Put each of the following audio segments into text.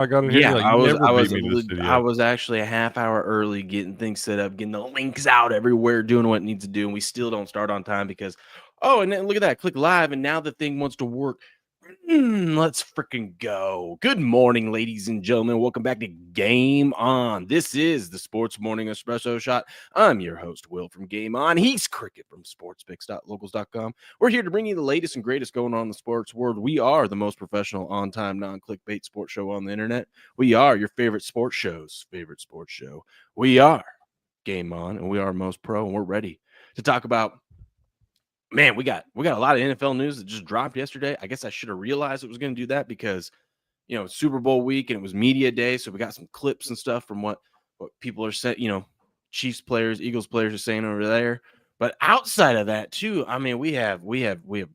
I got in here. Yeah, Like, I you was. never I beat was. me to the I studio. was actually a half hour early, getting things set up, getting the links out everywhere, doing what it needs to do, and we still don't start on time because, oh, and then look at that, click live, and now the thing wants to work. Let's freaking go. Good morning, ladies and gentlemen. Welcome back to Game On. This is the Sports Morning Espresso Shot. I'm your host, Will from Game On. He's Cricket from sportspicks.locals.com. We're here to bring you the latest and greatest going on in the sports world. We are the most professional, on-time, non-clickbait sports show on the internet. We are your favorite sports show's favorite sports show. We are Game On, and we are most pro, and we're ready to talk about. Man, we got a lot of NFL news that just dropped yesterday. I guess I should have realized it was going to do that because, Super Bowl week and it was media day. So we got some clips and stuff from what people are saying, Chiefs players, Eagles players are saying over there. But outside of that, too, I mean, we have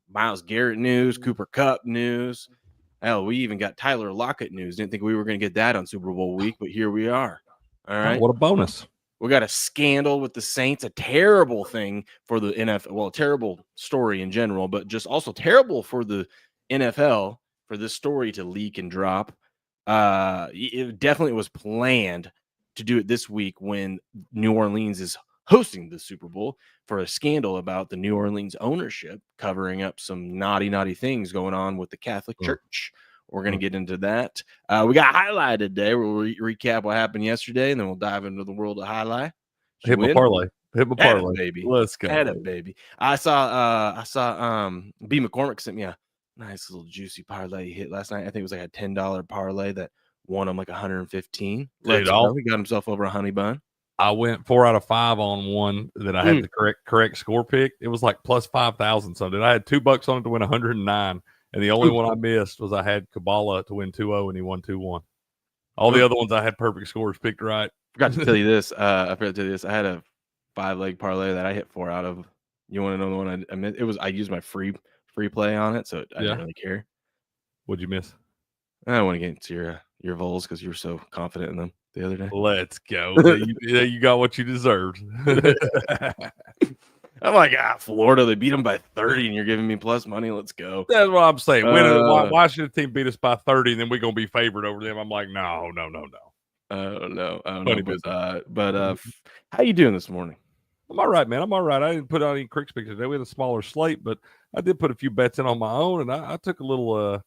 Myles Garrett news, Cooper Kupp news. Hell, we even got Tyler Lockett news. Didn't think we were going to get that on Super Bowl week, but here we are. All right. Oh, what a bonus. We got a scandal with the Saints, a terrible thing for the NFL. Well, a terrible story in general, but just also terrible for the NFL for this story to leak and drop. It definitely was planned to do it this week when New Orleans is hosting the Super Bowl for a scandal about the New Orleans ownership covering up some naughty things going on with the Catholic Church. We're going to get into that. We got highlight today. We'll recap what happened yesterday, and then we'll dive into the world of highlight. Hit my parlay. Baby. Let's go. Had it, baby. I saw B. McCormick sent me a nice little juicy parlay he hit last night. I think it was like a $10 parlay that won him like 115. Dude, He got himself over a honey bun. I went 4 out of 5 on one that I had the correct score pick. It was like plus 5,000 something. I had $2 on it to win 109. And the only one I missed was I had Kabbalah to win 2-0, and he won 2-1. All the other ones I had perfect scores picked right. Forgot to tell you this. I forgot to tell you this. I had a 5-leg parlay that I hit 4 out of. You want to know the one I missed? I used my free play on it, so I didn't really care. What'd you miss? I don't want to get into your vols because you were so confident in them the other day. Let's go. You got what you deserved. I'm like, Florida, they beat them by 30, and you're giving me plus money. Let's go. That's what I'm saying. Why should a team beat us by 30, and then we're going to be favored over them? I'm like, no. I don't know. But how you doing this morning? I'm all right, man. I'm all right. I didn't put out any Crick Speaks today. We had a smaller slate, but I did put a few bets in on my own, and I took a little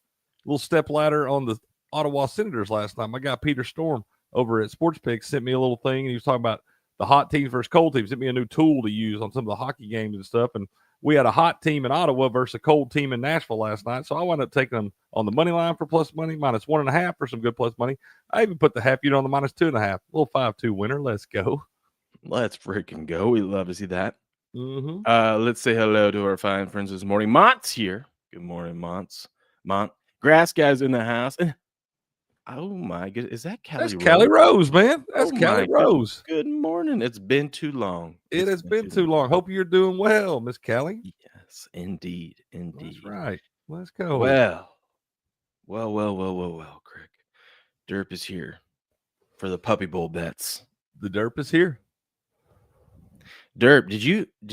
step ladder on the Ottawa Senators last night. My guy Peter Storm over at Sports Picks sent me a little thing, and he was talking about the hot teams versus cold teams. Sent me a new tool to use on some of the hockey games and stuff. And we had a hot team in Ottawa versus a cold team in Nashville last night. So I wound up taking them on the money line for plus money, minus 1.5 for some good plus money. I even put the half unit on the minus 2.5. Little 5-2 winner. Let's go. Let's freaking go. We love to see that. Mm-hmm. Let's say hello to our fine friends this morning. Mont's here. Good morning, Mont. Grass guy's in the house. Oh my goodness, is that Callie Rose? That's Callie Rose, man. That's Callie Rose. Good morning. It's been too long. It has been too long. Hope you're doing well, Miss Callie. Yes, indeed. That's right. Let's go. Well, Crick. Derp is here for the Puppy Bowl bets. The Derp is here. Derp, did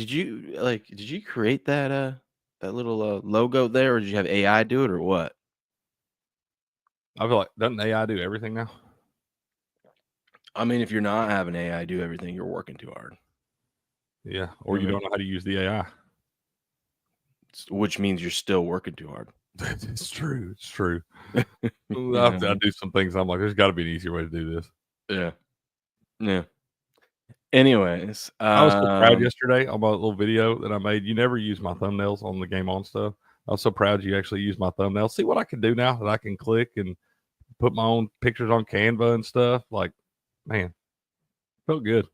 you create that little logo there, or did you have AI do it, or what? I feel like, doesn't AI do everything now? I mean, if you're not having AI do everything, you're working too hard. Yeah, or you don't know how to use the AI. Which means you're still working too hard. It's true. I do some things. I'm like, there's got to be an easier way to do this. Yeah. Anyways, I was so proud yesterday on my little video that I made. You never use my thumbnails on the Game On stuff. I was so proud you actually used my thumbnail. See what I can do now that I can click and put my own pictures on Canva and stuff. Like, man, felt good.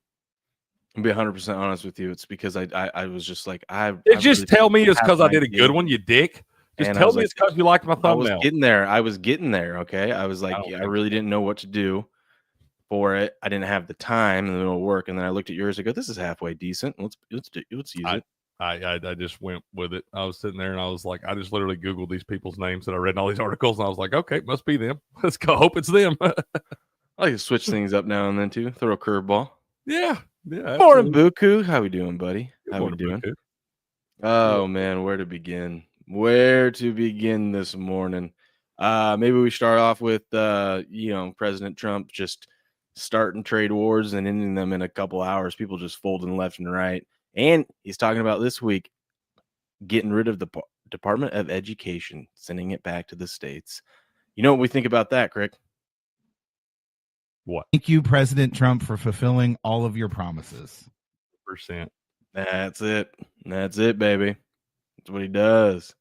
I'll be 100% honest with you. It's because I was just like, just tell me it's because I did a good one, you dick. Just tell me it's because you liked my thumbnail. I was getting there. Okay. I was like, I really didn't know what to do for it. I didn't have the time and it'll work. And then I looked at yours and go, this is halfway decent. Let's use it. I just went with it. I was sitting there and I was like, I just literally Googled these people's names that I read in all these articles. And I was like, okay, must be them. Let's go. Hope it's them. I like to switch things up now and then too. Throw a curveball. Yeah. Morning, Buku. How we doing, buddy? How we doing? Buku. Oh, man. Where to begin this morning? Maybe we start off with President Trump just starting trade wars and ending them in a couple hours. People just folding left and right. And he's talking about this week getting rid of the Department of Education, sending it back to the states. You know what we think about that, Crick? What? Thank you, President Trump, for fulfilling all of your promises. %. That's it. That's it, baby. That's what he does.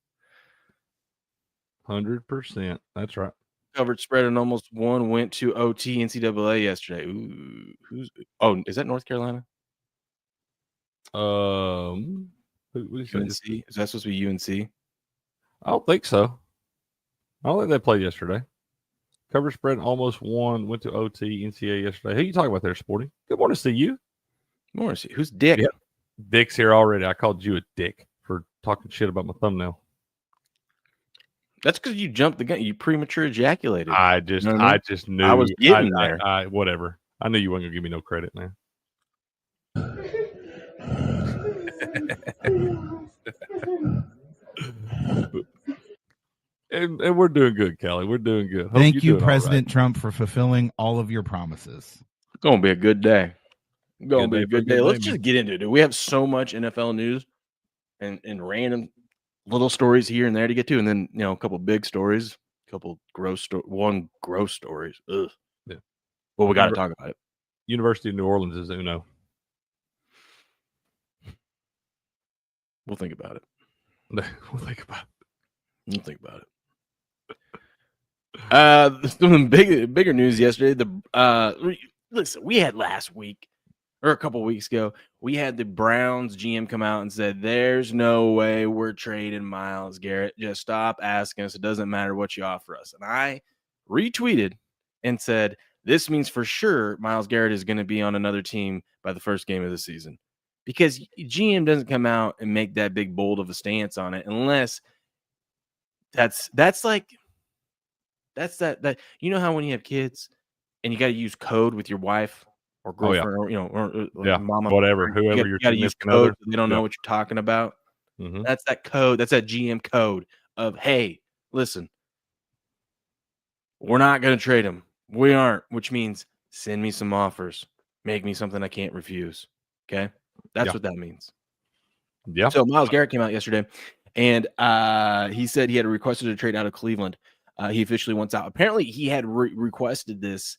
100%. That's right. Covered spread and almost one went to OT NCAA yesterday. Ooh, is that North Carolina? What do you say? UNC? Is that supposed to be UNC? I don't think so. I don't think they played yesterday. Cover spread almost won, went to OT, NCAA yesterday. Who are you talking about there, Sporty? Good morning to see you. Morrissey. Who's Dick? Yeah. Dick's here already. I called you a dick for talking shit about my thumbnail. That's because you jumped the gun. You premature ejaculated. I just knew. I was getting there. Whatever. I knew you weren't gonna give me no credit, man. and we're doing good, Kelly. We're doing good. Hope Thank you, doing President right. Trump, for fulfilling all of your promises. It's gonna be a good day. Gonna be a good day. Let's man. just get into it, dude. We have so much NFL news and random little stories here and there to get to, and then a couple big stories, one gross stories. Ugh. Yeah. Well, we got to talk about it. University of New Orleans is Uno. We'll think about it. We'll think about it. Some bigger news yesterday. Listen, we had last week or a couple weeks ago, we had the Browns GM come out and said, "There's no way we're trading Myles Garrett. Just stop asking us. It doesn't matter what you offer us." And I retweeted and said, "This means for sure Myles Garrett is going to be on another team by the first game of the season." Because GM doesn't come out and make that big bold of a stance on it unless that's that you know how when you have kids and you got to use code with your wife or girlfriend or mama, whatever, whoever you got to use code so they don't know what you're talking about. Mm-hmm. That's that code. That's that GM code of, hey, listen, we're not going to trade him. We aren't, which means send me some offers. Make me something I can't refuse. Okay? That's what that means. Yeah. So Myles Garrett came out yesterday, and he said he had requested a trade out of Cleveland. He officially wants out. Apparently, he had requested this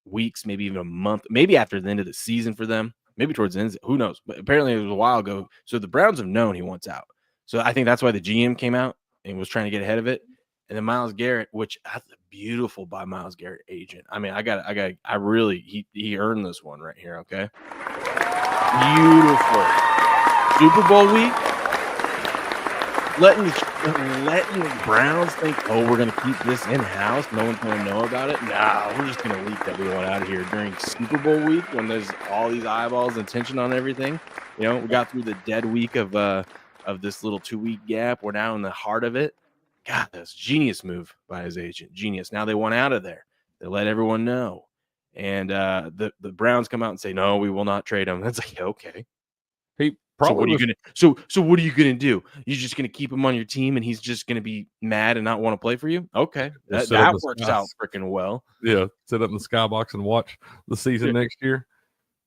weeks, maybe even a month, maybe after the end of the season for them, maybe towards the end. Who knows? But apparently, it was a while ago. So the Browns have known he wants out. So I think that's why the GM came out and was trying to get ahead of it. And then Myles Garrett, which that's beautiful by Myles Garrett agent. I mean, he earned this one right here. Okay. Beautiful. Super Bowl week. Letting the Browns think, oh, we're going to keep this in-house. No one's going to know about it. Nah, we're just going to leak that we want out of here during Super Bowl week when there's all these eyeballs and attention on everything. We got through the dead week of this little 2-week gap. We're now in the heart of it. God, that's a genius move by his agent. Genius. Now they want out of there. They let everyone know. And the Browns come out and say, no, we will not trade him. That's like, okay. So what are you gonna do? You're just gonna keep him on your team, and he's just gonna be mad and not want to play for you? Okay, that works out freaking well. Yeah, sit up in the skybox and watch the season next year.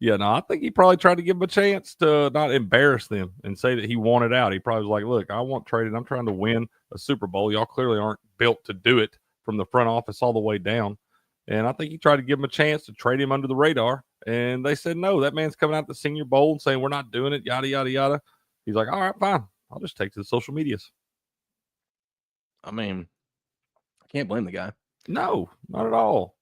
Yeah, no, I think he probably tried to give him a chance to not embarrass them and say that he wanted out. He probably was like, "Look, I want traded. I'm trying to win a Super Bowl. Y'all clearly aren't built to do it from the front office all the way down." And I think he tried to give him a chance to trade him under the radar. And they said, no, that man's coming out the Senior Bowl and saying, we're not doing it, yada, yada, yada. He's like, all right, fine. I'll just take to the social medias. I mean, I can't blame the guy. No, not at all.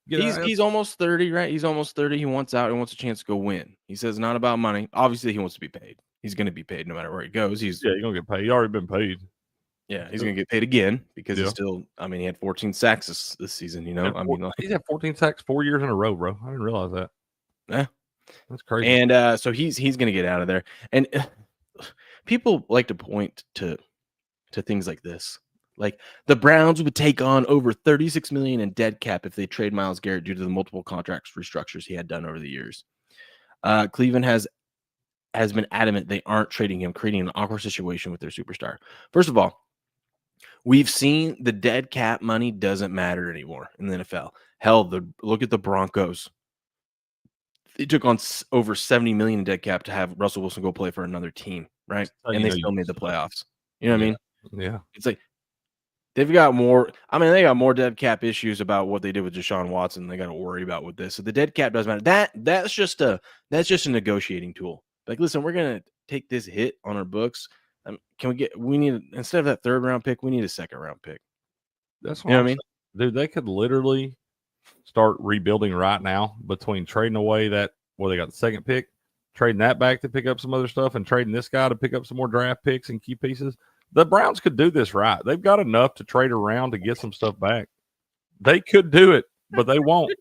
He's almost 30, right? He's almost 30. He wants out and wants a chance to go win. He says not about money. Obviously, he wants to be paid. He's going to be paid no matter where he goes. He's going to get paid. He's already been paid. Yeah, he's going to get paid again because he's still, he had 14 sacks this season, he's had 14 sacks 4 years in a row, bro. I didn't realize that. Yeah. That's crazy. And so he's going to get out of there. And people like to point to things like this. Like the Browns would take on over $36 million in dead cap if they trade Myles Garrett due to the multiple contracts restructures he had done over the years. Cleveland has been adamant they aren't trading him, creating an awkward situation with their superstar. First of all, We've seen the dead cap money doesn't matter anymore in the NFL. Hell, look at the Broncos. They took on over $70 million in dead cap to have Russell Wilson go play for another team, right? And they still made the playoffs. You know what I mean? Yeah. It's like they've got more. I mean, they got more dead cap issues about what they did with Deshaun Watson. They got to worry about with this. So the dead cap doesn't matter. That's just a negotiating tool. Like, listen, we're gonna take this hit on our books. We need, instead of that 3rd round pick, we need a 2nd round pick. That's what I mean. Dude, they could literally start rebuilding right now between trading away they got the 2nd pick, trading that back to pick up some other stuff, and trading this guy to pick up some more draft picks and key pieces. The Browns could do this right. They've got enough to trade around to get some stuff back. They could do it, but they won't.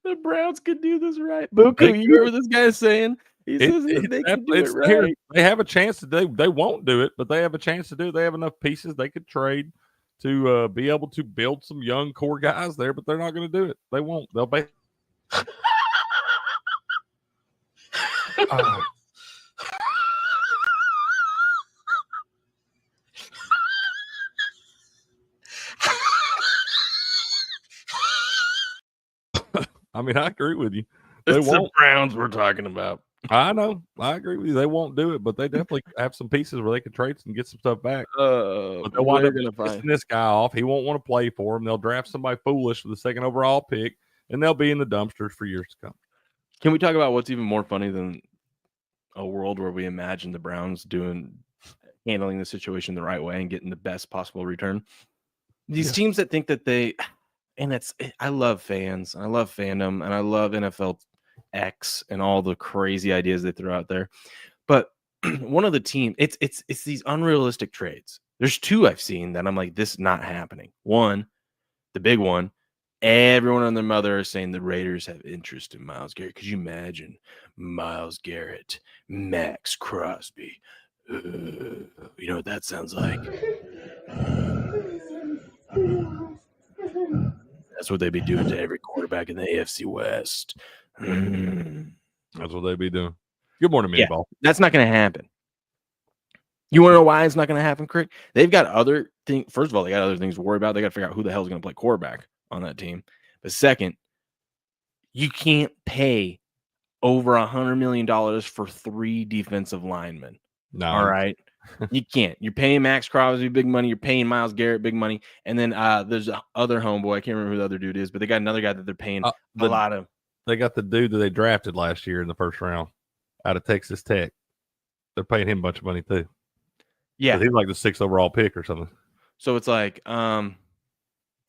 The Browns could do this right. Buku, you hear what this guy is saying? He says they can do it right. They have a chance to do. They won't do it, but they have a chance to do it. They have enough pieces they could trade to be able to build some young core guys there, but they're not going to do it. They won't. They'll be. I mean, I agree with you. They It's won't. the Browns we're talking about. I know. I agree with you. They won't do it, but they definitely have some pieces where they can trade and get some stuff back. But they'll wind up pissing this guy off. He won't want to play for him. They'll draft somebody foolish with the 2nd overall pick, and they'll be in the dumpsters for years to come. Can we talk about what's even more funny than a world where we imagine the Browns handling the situation the right way and getting the best possible return? These teams that think that I love fans, I love fandom, and I love NFL X and all the crazy ideas they throw out there. But one of the team, it's these unrealistic trades. There's 2 I've seen that I'm like, this is not happening. One, the big one, everyone and their mother are saying the Raiders have interest in Myles Garrett. Could you imagine Myles Garrett, Max Crosby? You know what that sounds like? That's what they'd be doing to every quarterback in the AFC West. That's what they'd be doing. Good morning, Meatball. That's not going to happen. You want to know why it's not going to happen, Crick? They've got other things. First of all, they got other things to worry about. They got to figure out who the hell is going to play quarterback on that team. But second, you can't pay over $100 million for 3 defensive linemen. No. All right. You can't. You're paying Max Crosby big money. You're paying Myles Garrett big money. And then there's the other homeboy. I can't remember who the other dude is, but they got another guy that they're paying a lot of. They got the dude that they drafted last year in the 1st round out of Texas Tech. They're paying him a bunch of money too. Yeah. He's like the 6th overall pick or something. So it's like,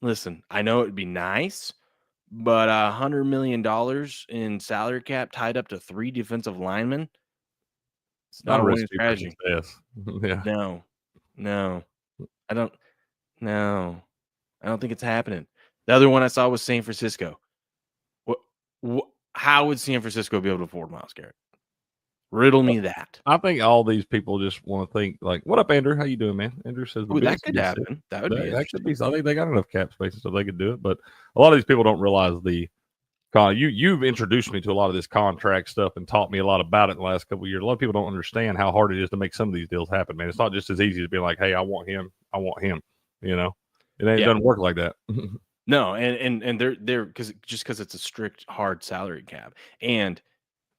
listen, I know it'd be nice, but $100 million in salary cap tied up to 3 defensive linemen. It's not a winning strategy. Yeah. No. I don't think it's happening. The other one I saw was San Francisco. How would San Francisco be able to afford Myles Garrett? Riddle me that. I think all these people just want to think like, "What up, Andrew? How you doing, man?" Andrew says, "That could happen. That would be. That could be. I think they got enough cap space so they could do it." But a lot of these people don't realize you've introduced me to a lot of this contract stuff and taught me a lot about it in the last couple of years. A lot of people don't understand how hard it is to make some of these deals happen, man. It's not just as easy as being like, "Hey, I want him. You know, it doesn't work like that. No, and they're because it's a strict hard salary cap. And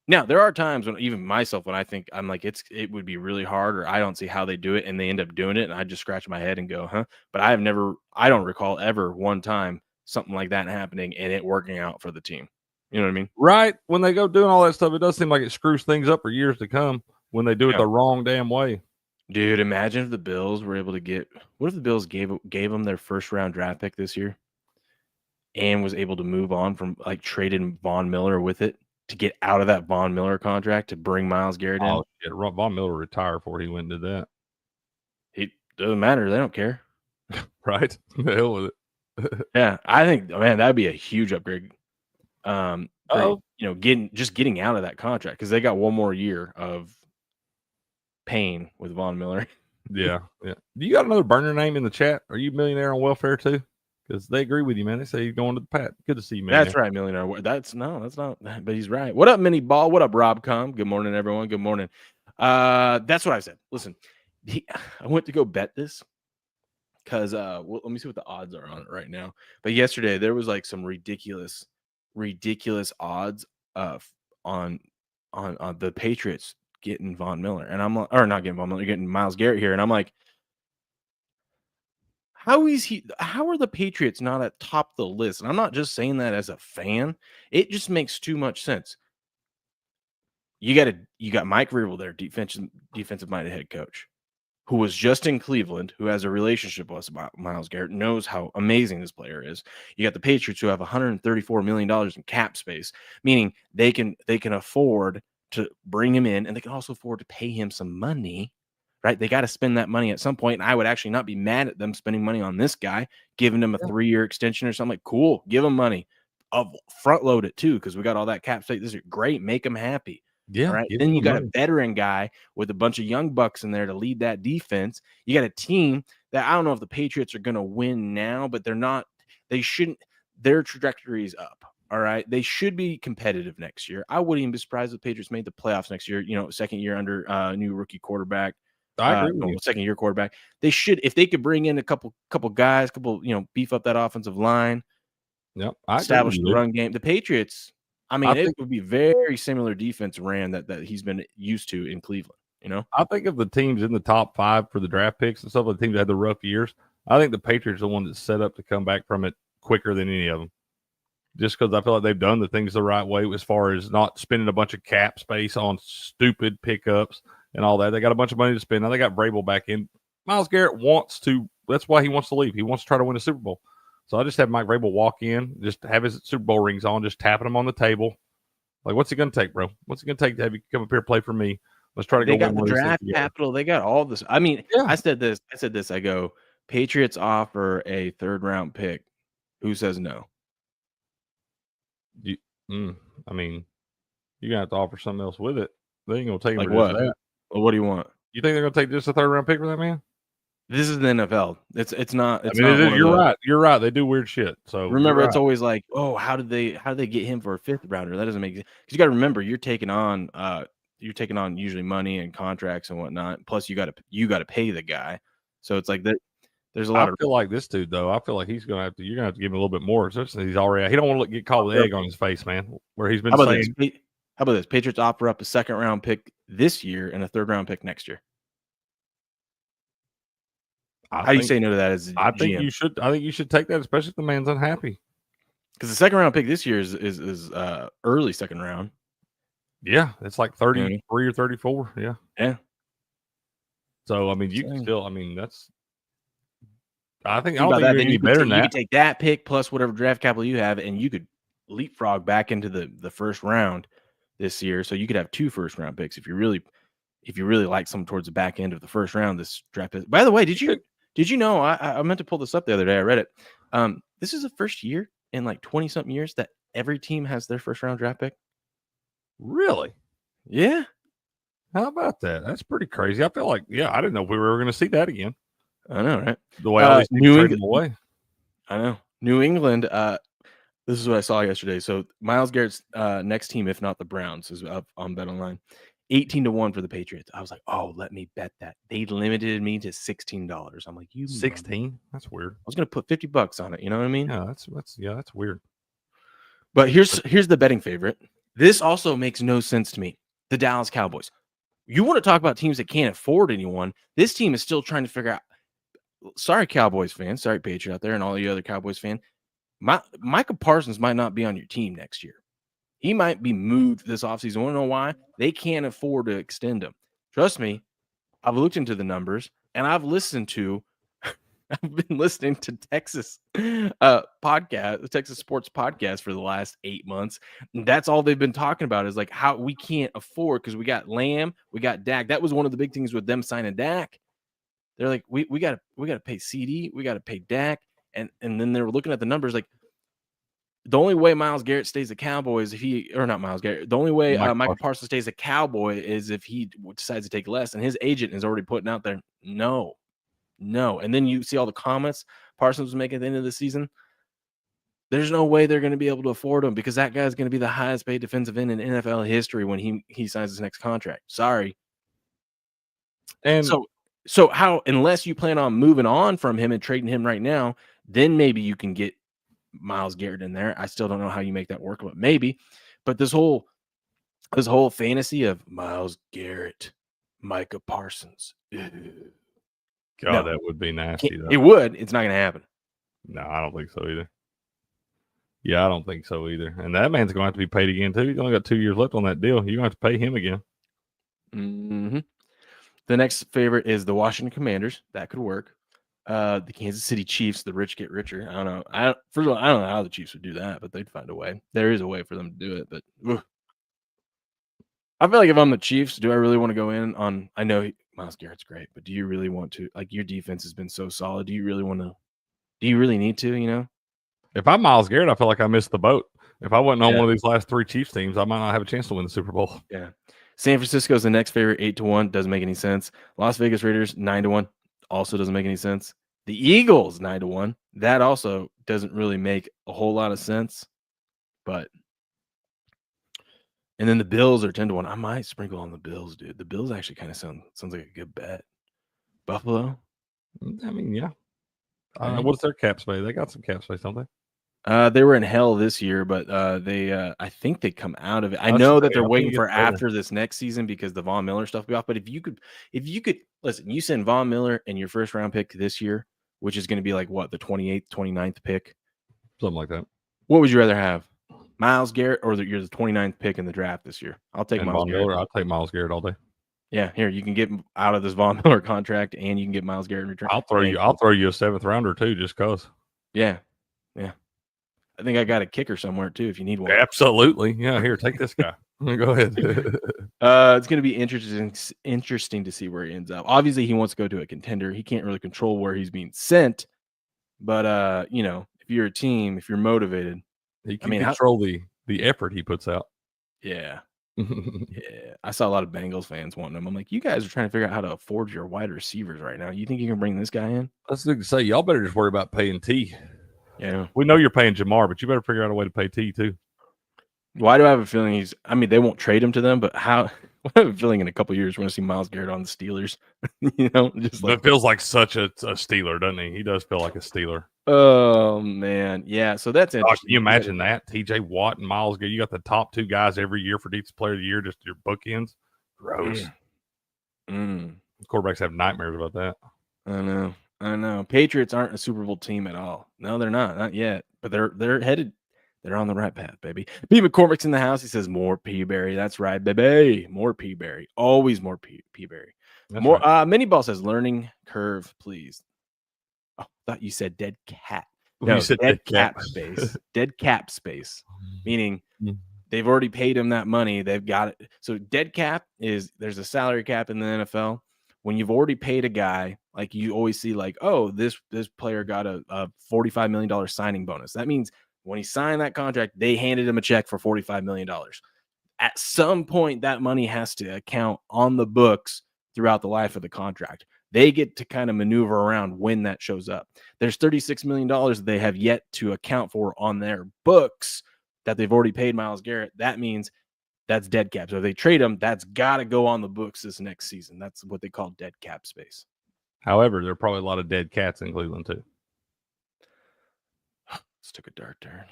now there are times when even myself, when I think I'm like it would be really hard, or I don't see how they do it, and they end up doing it, and I just scratch my head and go, huh? But I don't recall ever one time something like that happening and it working out for the team. You know what I mean? Right. When they go doing all that stuff, it does seem like it screws things up for years to come when they do it the wrong damn way. Dude, imagine if the Bills were able to get. What if the Bills gave them their 1st round draft pick this year, and was able to move on from traded Von Miller with it to get out of that Von Miller contract to bring Myles Garrett in? Oh, shit. Von Miller retired before he went and did that. It doesn't matter. They don't care. Right? The hell with it. Yeah, I think, man, that'd be a huge upgrade. Getting out of that contract because they got one more year of pain with Von Miller. Yeah. Do you got another burner name in the chat? Are you millionaire on welfare too? Because they agree with you, man. They say you're going to the Pat. Good to see you, man. That's right, millionaire. That's not. But he's right. What up, Mini Ball? What up, Rob Com? Good morning, everyone. Good morning. That's what I said. Listen, I went to go bet this. because let me see what the odds are on it right now. But yesterday there was like some ridiculous odds on the Patriots getting Von Miller, and I'm like, or not getting Von Miller, getting Myles Garrett here, and I'm like, how are the Patriots not at top of the list? And I'm not just saying that as a fan. It just makes too much sense. You got Mike Vrabel there, defensive minded head coach, who was just in Cleveland, who has a relationship with us about Myles Garrett, knows how amazing this player is. You got the Patriots, who have $134 million in cap space, meaning they can afford to bring him in, and they can also afford to pay him some money, right? They got to spend that money at some point, and I would actually not be mad at them spending money on this guy, giving him a 3-year extension or something. Like, cool, give him money. Front load it too, because we got all that cap space. This is great. Make them happy. Yeah. All right. Then you got a veteran guy with a bunch of young bucks in there to lead that defense. You got a team that I don't know if the Patriots are going to win now, but they're not. They shouldn't. Their trajectory is up. All right. They should be competitive next year. I wouldn't even be surprised if the Patriots made the playoffs next year. Second year under new rookie quarterback. I agree with you. Second year quarterback. They should, if they could bring in a couple guys, beef up that offensive line. Yep. Establish the run game. The Patriots. I mean, it would be very similar defense ran that he's been used to in Cleveland. I think of the teams in the top 5 for the draft picks and stuff, the teams that had the rough years, I think the Patriots are the one that's set up to come back from it quicker than any of them. Just because I feel like they've done the things the right way as far as not spending a bunch of cap space on stupid pickups and all that. They got a bunch of money to spend. Now they got Vrabel back in. Myles Garrett that's why he wants to leave. He wants to try to win a Super Bowl. So I just have Mike Vrabel walk in, just have his Super Bowl rings on, just tapping them on the table. Like, what's it going to take, bro? What's it going to take to have you come up here and play for me? Let's try to go. They got the draft capital. They got all this. I mean, yeah. I said this. I go, Patriots offer a 3rd-round pick. Who says no? I mean, you're going to have to offer something else with it. They ain't going to take him like for what? Just that. Well, what do you want? You think they're going to take just a 3rd-round pick for that man? This is the NFL. It's not. It's not. You're right. You're right. They do weird shit. So remember, it's always like, oh, how did they get him for a 5th rounder? That doesn't make sense. Because you got to remember, you're taking on usually money and contracts and whatnot. Plus, you got to pay the guy. So it's like that. There's a lot. I feel like this dude though. I feel like he's gonna have to. You're gonna have to give him a little bit more. Especially he's already. He don't want to get caught with egg on his face, man. Where he's been saying. How about this? Patriots offer up a 2nd-round pick this year and a 3rd-round pick next year. How do you say no to that? I think you should. I think you should take that, especially if the man's unhappy. Because the 2nd-round pick this year is early 2nd round. Yeah, it's like 33 or 34. Yeah. Yeah. So I mean, you can still. I mean, that's. I think you could take that pick plus whatever draft capital you have, and you could leapfrog back into the 1st round this year. So you could have 2 1st-round picks if you really like some towards the back end of the 1st round. This draft. By the way, did you know? I meant to pull this up the other day. I read it. This is the first year in like 20-something years that every team has their 1st-round draft pick. Really? Yeah. How about that? That's pretty crazy. I feel like, I didn't know if we were ever going to see that again. I know, right? The way all these teams trade them away. I know. New England, this is what I saw yesterday. So Myles Garrett's next team, if not the Browns, is up on BetOnline. 18-1 for the Patriots. I was like, oh, let me bet that. They limited me to $16. I'm like, you 16? That's weird. I was going to put $50 on it. You know what I mean? Yeah, that's weird. But here's the betting favorite. This also makes no sense to me. The Dallas Cowboys. You want to talk about teams that can't afford anyone. This team is still trying to figure out. Sorry, Cowboys fans. Sorry, Patriot out there and all the other Cowboys fans. Micah Parsons might not be on your team next year. He might be moved this offseason. Want to know why? They can't afford to extend him. Trust me, I've looked into the numbers, and I've been listening to Texas podcast, the Texas Sports Podcast for the last 8 months. And that's all they've been talking about is like how we can't afford because we got Lamb, we got Dak. That was one of the big things with them signing Dak. They're like, we got to pay CD, we got to pay Dak, and then they were looking at the numbers like. The only way Myles Garrett stays a Cowboy is if not Myles Garrett. The only way Michael Parsons stays a Cowboy is if he decides to take less. And his agent is already putting out there, no. And then you see all the comments Parsons was making at the end of the season. There's no way they're going to be able to afford him because that guy's going to be the highest paid defensive end in NFL history when he signs his next contract. Sorry. And so So how, unless you plan on moving on from him and trading him right now, then maybe you can get Myles Garrett in there. I still don't know how you make that work, but maybe. But this whole fantasy of Myles Garrett, Micah Parsons. God, No. that would be nasty, though. It would. It's not going to happen. No, I don't think so either. Yeah, I don't think so either. And that man's going to have to be paid again, too. He's only got 2 years left on that deal. You're going to have to pay him again. Mm-hmm. The next favorite is the Washington Commanders. That could work. The Kansas City Chiefs, the rich get richer. I don't know. First of all, I don't know how the Chiefs would do that, but they'd find a way. There is a way for them to do it, but I feel like if I'm the Chiefs, do I really want to go in on? I know Myles Garrett's great, but do you really want to? Like, your defense has been so solid. Do you really want to? Do you really need to? You know, if I'm Myles Garrett, I feel like I missed the boat. If I wasn't on one of these last 3 Chiefs teams, I might not have a chance to win the Super Bowl. Yeah. San Francisco's the next favorite, 8-1. Doesn't make any sense. Las Vegas Raiders, 9-1. Also doesn't make any sense. The Eagles, 9-1. That also doesn't really make a whole lot of sense. But and then the Bills are 10-1. I might sprinkle on the Bills, dude. The Bills actually kind of sounds like a good bet. Buffalo? I mean, yeah. Right. What's their cap space? They got some cap space, don't they? They were in hell this year, but they I think they come out of it. I know that they're waiting for after this next season because the Von Miller stuff will be off. But if you could listen, you send Von Miller and your first round pick this year, which is going to be like what, the 28th, 29th pick, something like that. What would you rather have, Myles Garrett or you're the 29th pick in the draft this year? I'll take Myles Garrett. Miller. I'll take Myles Garrett all day. Yeah, here you can get out of this Von Miller contract, and you can get Myles Garrett in return. I'll throw you a 7th rounder too, just cause. Yeah. I think I got a kicker somewhere too if you need one. Absolutely. Yeah, here, take this guy. Go ahead. It's going to be interesting to see where he ends up. Obviously, he wants to go to a contender. He can't really control where he's being sent. But if you're a team, if you're motivated, he can control the effort he puts out. Yeah. Yeah. I saw a lot of Bengals fans wanting him. I'm like, you guys are trying to figure out how to afford your wide receivers right now. You think you can bring this guy in? That's good to say. Y'all better just worry about paying T. Yeah. We know you're paying Jamar, but you better figure out a way to pay T too. Why do I have a feeling they won't trade him to them, but how? I have a feeling in a couple of years we're going to see Myles Garrett on the Steelers. Just like, it feels like such a Steeler, doesn't he? He does feel like a Steeler. Oh man, yeah. So that's interesting. Can you imagine that? TJ Watt and Myles Garrett. You got the top 2 guys every year for Defensive Player of the Year, just your bookends. Gross. Quarterbacks have nightmares about that. I know. Patriots aren't a Super Bowl team at all. No, they're not yet. But they're headed. They're on the right path, baby. B. McCormick's in the house. He says more Peaberry. That's right, baby. More Peaberry. Always more Peaberry. More. Right. Mini Ball says learning curve, please. Oh, I thought you said dead cat. No, you said dead cap space. Dead cap space. Meaning they've already paid him that money. They've got it. So dead cap is there's a salary cap in the NFL. When you've already paid a guy, like you always see, like, oh, this player got a $45 million signing bonus. That means when he signed that contract, they handed him a check for $45 million. At some point, that money has to account on the books throughout the life of the contract. They get to kind of maneuver around when that shows up. There's $36 million that they have yet to account for on their books that they've already paid Myles Garrett. That means that's dead cap. So if they trade him, that's got to go on the books this next season. That's what they call dead cap space. However, there are probably a lot of dead cats in Cleveland too. This took a dark turn.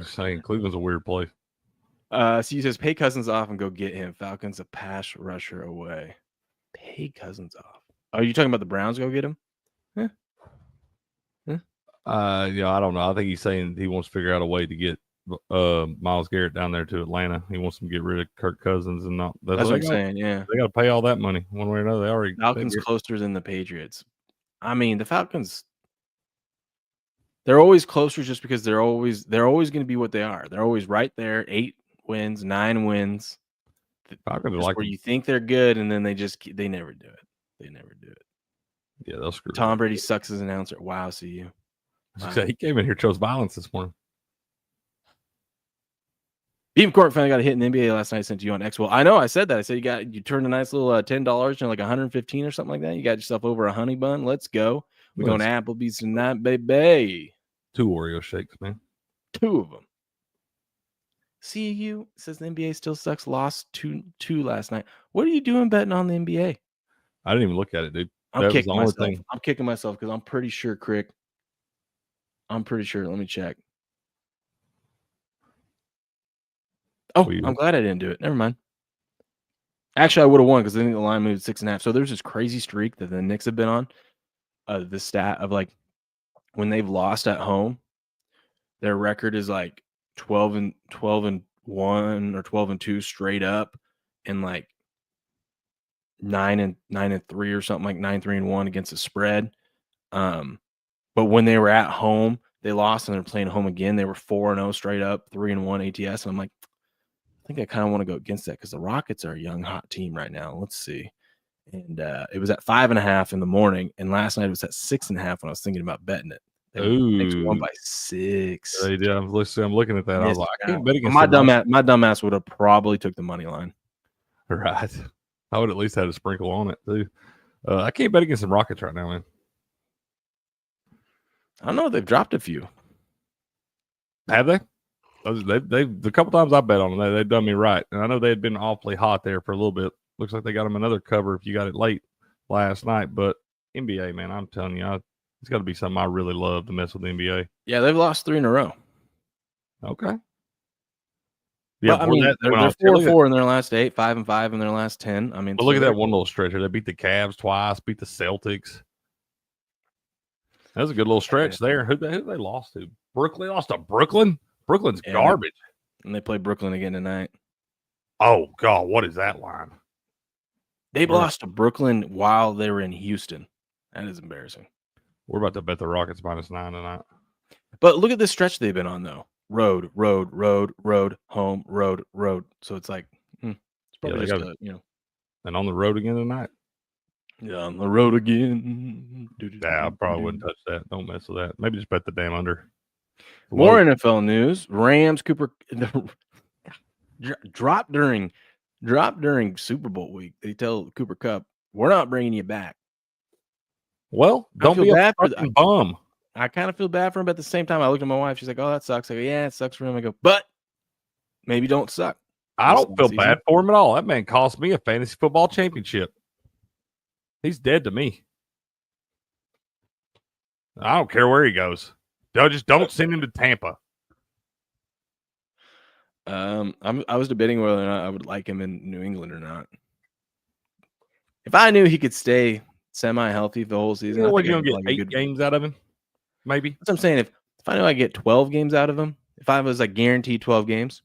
Saying Cleveland's a weird place. So he says, pay Cousins off and go get him. Falcons a pass rusher away. Pay Cousins off. Are you talking about the Browns go get him? Yeah, I don't know. I think he's saying he wants to figure out a way to get Myles Garrett down there to Atlanta. He wants them to get rid of Kirk Cousins and not. That's what I'm saying. Yeah, they got to pay all that money one way or another. They already Falcons closer than the Patriots. I mean, the Falcons. They're always closer just because they're always going to be what they are. They're always right there. 8 wins, 9 wins. Falcons are like where you think they're good, and then they never do it. They never do it. Yeah, they'll screw. Tom Brady sucks as an announcer. Wow, see you. Wow. He came in here, chose violence this morning. Beam Court finally got a hit in the NBA last night. Sent to you on X. Well, I know I said that. I said you turned a nice little $10 into like 115 or something like that. You got yourself over a honey bun. Let's go. We're going to Applebee's tonight, baby. 2 Oreo shakes, man. 2 of them. CU says the NBA still sucks. Lost 2 last night. What are you doing betting on the NBA? I didn't even look at it, dude. I'm That was kicking the only myself. thing. I'm kicking myself because I'm pretty sure, Crick. I'm pretty sure. Let me check. Oh, Well, I'm glad I didn't do it. Never mind. Actually, I would have won because I think the line moved 6.5. So there's this crazy streak that the Knicks have been on. The stat of like when they've lost at home, their record is like 12-1 or 12-2 straight up, and like 9-3 or something, like 9-3-1 against the spread. But when they were at home, they lost and they're playing home again. They were 4-0 straight up, 3-1 ATS. And I'm like, I think I kind of want to go against that because the Rockets are a young, hot team right now. Let's see. And it was at 5.5 in the morning, and last night it was at 6.5 when I was thinking about betting it. Knicks won by 6. They did. I'm looking at that. I was like, I can't bet against my them. dumbass would have probably took the money line. Right. I would at least have a sprinkle on it too. I can't bet against some Rockets right now, man. I don't know. They've dropped a few. Have they? They the couple times I bet on them, they've done me right. And I know they had been awfully hot there for a little bit. Looks like they got them another cover if you got it late last night. But NBA, man, I'm telling you, it's got to be something I really love to mess with the NBA. Yeah, they've lost 3 in a row. Okay. Yeah, but, I mean, they're 4-4 in their last 8, 5-5 in their last 10. I mean, but look at that one little stretch here. They beat the Cavs twice, beat the Celtics. That was a good little stretch there. Who they lost to? Brooklyn. They lost to Brooklyn. Brooklyn's garbage. And they play Brooklyn again tonight. Oh God, what is that line? They've lost to Brooklyn while they were in Houston. That is embarrassing. We're about to bet the Rockets -9 tonight. But look at this stretch they've been on, though. Road, home, road. So it's like, it's probably and on the road again tonight. Yeah, on the road again. Yeah, I probably wouldn't touch that. Don't mess with that. Maybe just bet the damn under. More NFL news. Rams Cooper drop during Super Bowl week. They tell Cooper Kupp, "We're not bringing you back." Well, don't be a fucking bum. I kind of feel bad for him, but at the same time, I looked at my wife. She's like, "Oh, that sucks." I go, "Yeah, it sucks for him." I go, "But maybe don't suck." I don't feel bad for him at all. That man cost me a fantasy football championship. He's dead to me. I don't care where he goes. Just don't send him to Tampa. I was debating whether or not I would like him in New England or not. If I knew he could stay semi-healthy the whole season, you know what, you're gonna get 8 games out of him, maybe. That's what I'm saying. If I knew I get 12 games out of him, if I was like guaranteed 12 games,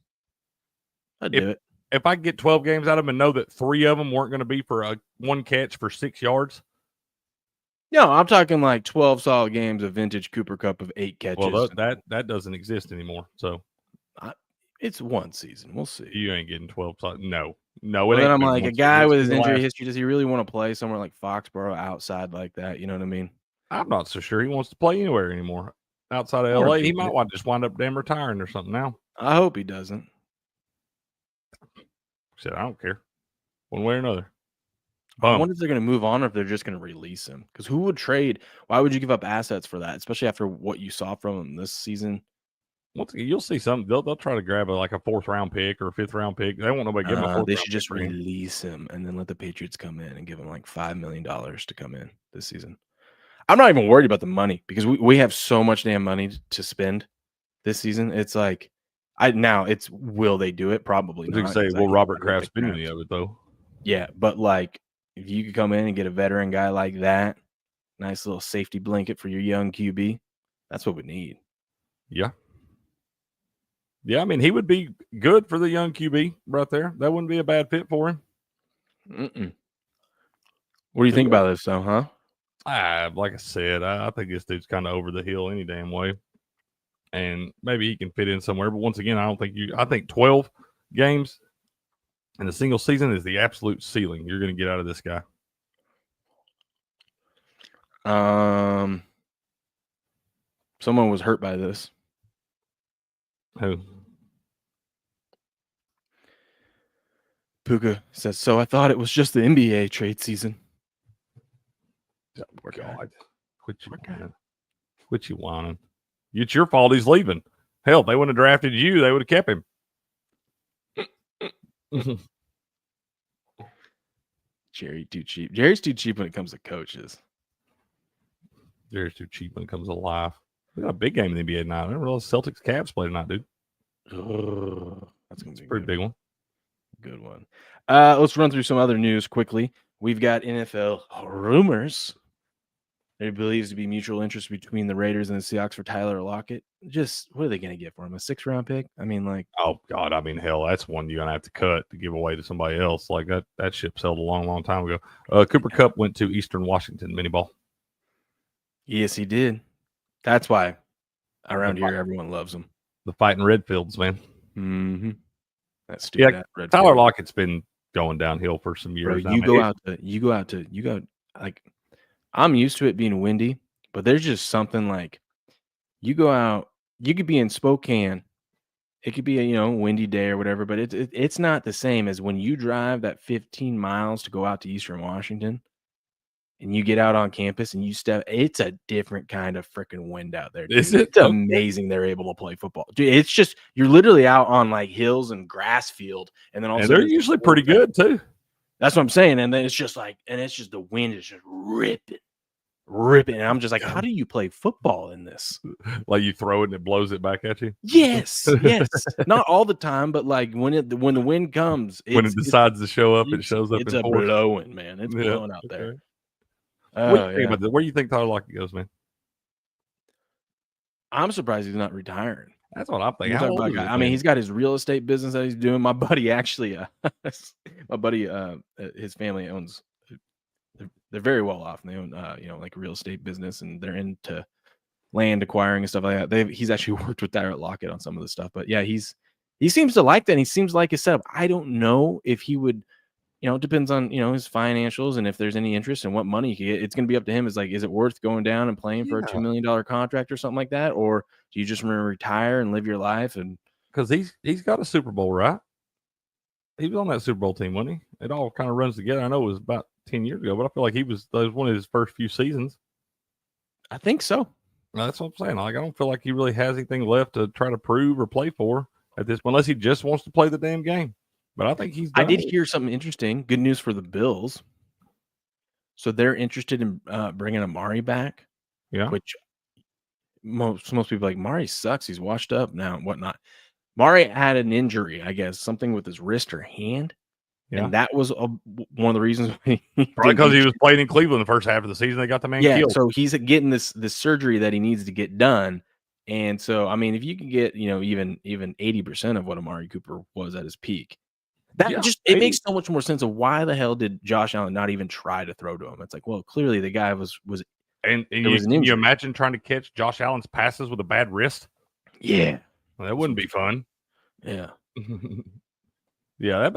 I'd do it. If I get 12 games out of him and know that 3 of them weren't going to be for a 1 catch for 6 yards. No, I'm talking like 12 solid games of vintage Cooper Kupp of 8 catches. Well, that doesn't exist anymore. So it's one season. We'll see. You ain't getting 12 solid. No. Well, then I'm like, a guy with his injury history, does he really want to play somewhere like Foxborough outside like that? You know what I mean? I'm not so sure he wants to play anywhere anymore outside of LA. He might want to just wind up damn retiring or something now. I hope he doesn't. Said I don't care, one way or another. I wonder if they're going to move on or if they're just going to release him. Because who would trade? Why would you give up assets for that, especially after what you saw from him this season? You'll see some. They'll try to grab a 4th round pick or a 5th round pick. They won't nobody give him a 4th. They should just release him and then let the Patriots come in and give him like $5 million to come in this season. I'm not even worried about the money because we have so much damn money to spend this season. It's like will they do it? Probably not. Say, will Robert Kraft spend any of it though? Yeah, but like if you could come in and get a veteran guy like that, nice little safety blanket for your young QB, that's what we need. Yeah. Yeah, I mean, he would be good for the young QB right there. That wouldn't be a bad fit for him. What do you think about this, though, huh? Like I said, I think this dude's kind of over the hill any damn way. And maybe he can fit in somewhere. But once again, I think 12 games in a single season is the absolute ceiling you're going to get out of this guy. Someone was hurt by this. Who? Puka says, so I thought it was just the NBA trade season. Oh, God. Quit you whining. It's your fault he's leaving. Hell, if they wouldn't have drafted you, they would have kept him. Jerry too cheap. Jerry's too cheap when it comes to coaches. Jerry's too cheap when it comes to life. We got a big game in the NBA tonight. I didn't realize Celtics Cavs play tonight, dude. That's gonna be a pretty big one. Good one. Let's run through some other news quickly. We've got NFL rumors. There believes to be mutual interest between the Raiders and the Seahawks for Tyler Lockett. Just what are they going to get for him? A 6th-round pick? I mean, like, oh God, I mean, hell, that's one you're gonna have to cut to give away to somebody else. Like that ship sailed a long time ago. Cooper Kupp went to Eastern Washington mini ball. Yes, he did. That's why around here everyone loves him. The fighting Redfields, man. Mm-hmm. That's stupid. Yeah, Tyler Lockett's been going downhill for some years. Bro, you go out to like. I'm used to it being windy, but there's just something like you go out. You could be in Spokane. It could be a windy day or whatever, but it's not the same as when you drive that 15 miles to go out to Eastern Washington. And you get out on campus and you step, it's a different kind of freaking wind out there. Dude. Is it? It's amazing they're able to play football. Dude, it's just, you're literally out on like hills and grass field. And then also they're usually pretty good too. That's what I'm saying. And then it's just like, the wind is just ripping. And I'm just like, how do you play football in this? Like you throw it and it blows it back at you? Yes. Not all the time, but like when the wind comes. When it decides to show up, it shows up it's in force. blowing, man. It's blowing out there. What do you think about that? Where do you think Tyler Lockett goes, man? I'm surprised he's not retiring. That's what I'm thinking. I mean, he's got his real estate business that he's doing. My buddy actually, his family owns. They're very well off, and they own, like a real estate business, and they're into land acquiring and stuff like that. He's actually worked with Tyler Lockett on some of the stuff, but yeah, he seems to like that. And he seems like his setup. I don't know if he would. It depends on, his financials and if there's any interest in what money he can get. It's going to be up to him. Is it worth going down and playing for a $2 million contract or something like that? Or do you just want to retire and live your life? And because he's got a Super Bowl, right? He was on that Super Bowl team, wasn't he? It all kind of runs together. I know it was about 10 years ago, but I feel like that was one of his first few seasons. I think so. That's what I'm saying. Like, I don't feel like he really has anything left to try to prove or play for at this point, unless he just wants to play the damn game. But I think I did hear something interesting. Good news for the Bills. So they're interested in bringing Amari back. Yeah. Which most people are like, Amari sucks. He's washed up now and whatnot. Amari had an injury, I guess, something with his wrist or hand. Yeah. And that was one of the reasons. Probably because he was playing in Cleveland the first half of the season. They got the man killed. So he's getting this surgery that he needs to get done. And so, I mean, if you can get, even 80% of what Amari Cooper was at his peak, it makes so much more sense of why the hell did Josh Allen not even try to throw to him? It's like, well, clearly the guy was and you imagine trying to catch Josh Allen's passes with a bad wrist? Yeah. Well, that wouldn't be fun. Yeah. Yeah,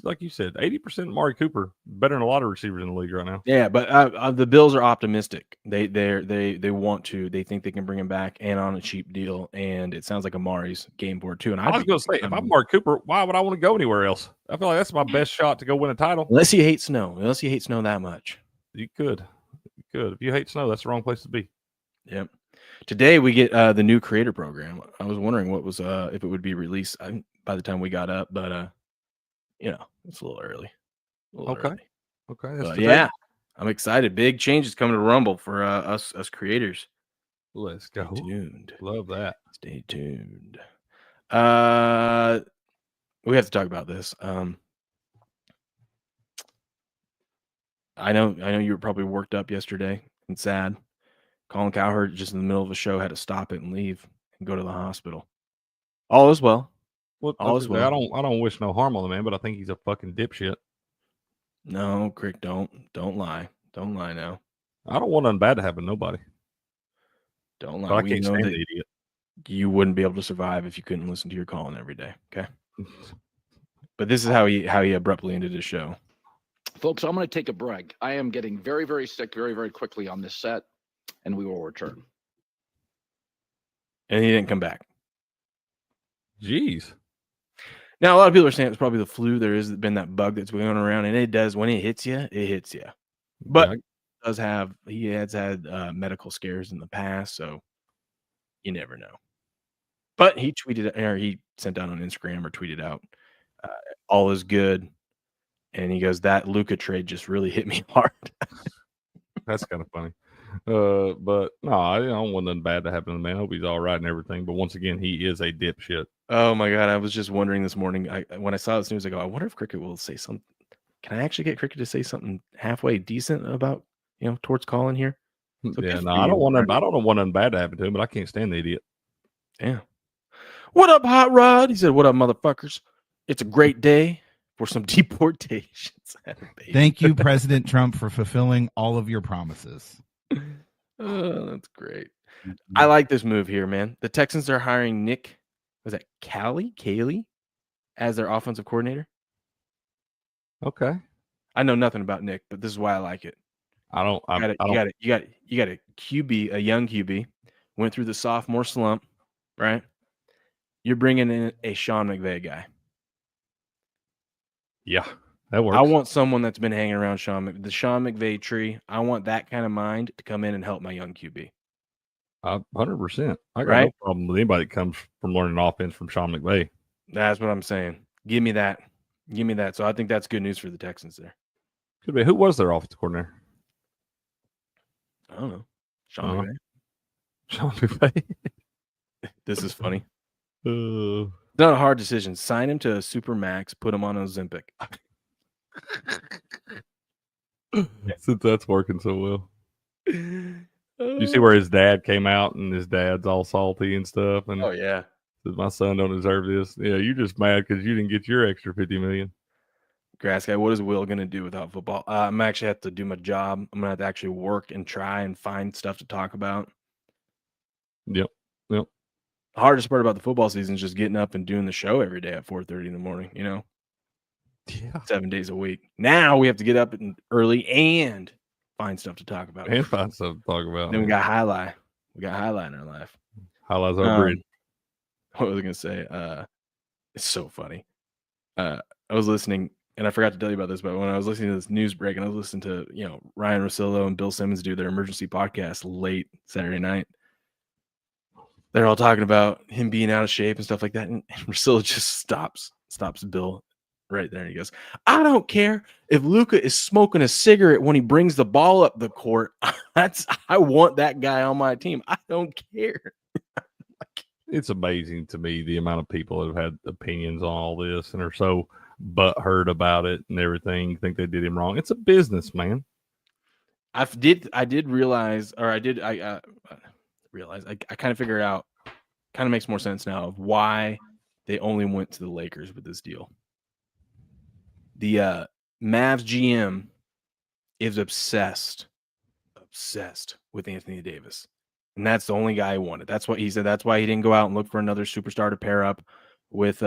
like you said, 80% Amari Cooper, better than a lot of receivers in the league right now. Yeah, but the Bills are optimistic. They want to. They think they can bring him back and on a cheap deal. And it sounds like Amari's game board too. And I was going to say, if I'm Amari Cooper, why would I want to go anywhere else? I feel like that's my best shot to go win a title. Unless you hate snow. That much. You could. If you hate snow, that's the wrong place to be. Yep. Today we get the new creator program. I was wondering what was if it would be released by the time we got up, but it's a little early. Okay. But yeah, I'm excited. Big changes coming to Rumble for us creators. Let's go. Stay tuned. Love that. Stay tuned. We have to talk about this. I know you were probably worked up yesterday and sad. Colin Cowherd just in the middle of a show had to stop it and leave and go to the hospital. All is well. All is well. I don't wish no harm on the man, but I think he's a fucking dipshit. No, Crick, don't lie. Don't lie now. I don't want nothing bad to happen to nobody. Don't lie. But I can't stand the idiot. You wouldn't be able to survive if you couldn't listen to your Colin every day. Okay. But this is how he abruptly ended his show. Folks, I'm going to take a break. I am getting very, very sick very, very quickly on this set, and we will return. And he didn't come back. Jeez. Now, a lot of people are saying it's probably the flu. There has been that bug that's going around, and it does. When it hits you, it hits you. But he has had medical scares in the past, so you never know. But he tweeted, or he sent out on Instagram or tweeted out, all is good. And he goes, that Luka trade just really hit me hard. That's kind of funny. But no, I don't want nothing bad to happen to the man. I hope he's all right and everything. But once again, he is a dipshit. Oh my God. I was just wondering this morning. When I saw this news, I go, I wonder if Cricket will say something. Can I actually get Cricket to say something halfway decent about, towards Colin here? So Yeah, no, I don't want nothing bad to happen to him, but I can't stand the idiot. Yeah. What up, Hot Rod? He said, what up, motherfuckers? It's a great day for some deportations. Thank you, President Trump, for fulfilling all of your promises. Oh, that's great. I like this move here, man. The Texans are hiring Nick, was that Caley as their offensive coordinator. Okay. I know nothing about Nick, but this is why I like it. You got a QB, a young QB, went through the sophomore slump, right? You're bringing in a Sean McVay guy. Yeah, that works. I want someone that's been hanging around the Sean McVay tree. I want that kind of mind to come in and help my young QB. 100%. I got no problem with anybody that comes from learning offense from Sean McVay. That's what I'm saying. Give me that. So I think that's good news for the Texans there. Could be. Who was their offensive coordinator? I don't know. Sean McVay. Sean McVay. This is funny. Not a hard decision. Sign him to a super max. Put him on Ozempic. Since that's working so well. You see where his dad came out and his dad's all salty and stuff. And oh yeah, says my son don't deserve this. Yeah, you're just mad because you didn't get your extra $50 million. Grass guy, what is Will gonna do without football? I'm actually have to do my job. I'm gonna have to actually work and try and find stuff to talk about. Yep. The hardest part about the football season is just getting up and doing the show every day at 4:30 in the morning. Yeah. 7 days a week. Now we have to get up early and find stuff to talk about. Then we got Jai-Alai. We got Jai-Alai in our life. Jai-Alai's our bridge. What was I gonna say? It's so funny. I was listening, and I forgot to tell you about this, but when I was listening to this news break, and I was listening to Ryan Russillo and Bill Simmons do their emergency podcast late Saturday night, they're all talking about him being out of shape and stuff like that, and Russillo just stops Bill right there, and he goes, I don't care if Luka is smoking a cigarette when he brings the ball up the court. I want that guy on my team. I don't care. It's amazing to me the amount of people that have had opinions on all this and are so butthurt about it and everything, think they did him wrong. It's a business, man. I kind of figured out, kind of makes more sense now of why they only went to the Lakers with this deal. The Mavs GM is obsessed with Anthony Davis. And that's the only guy he wanted. That's what he said. That's why he didn't go out and look for another superstar to pair up with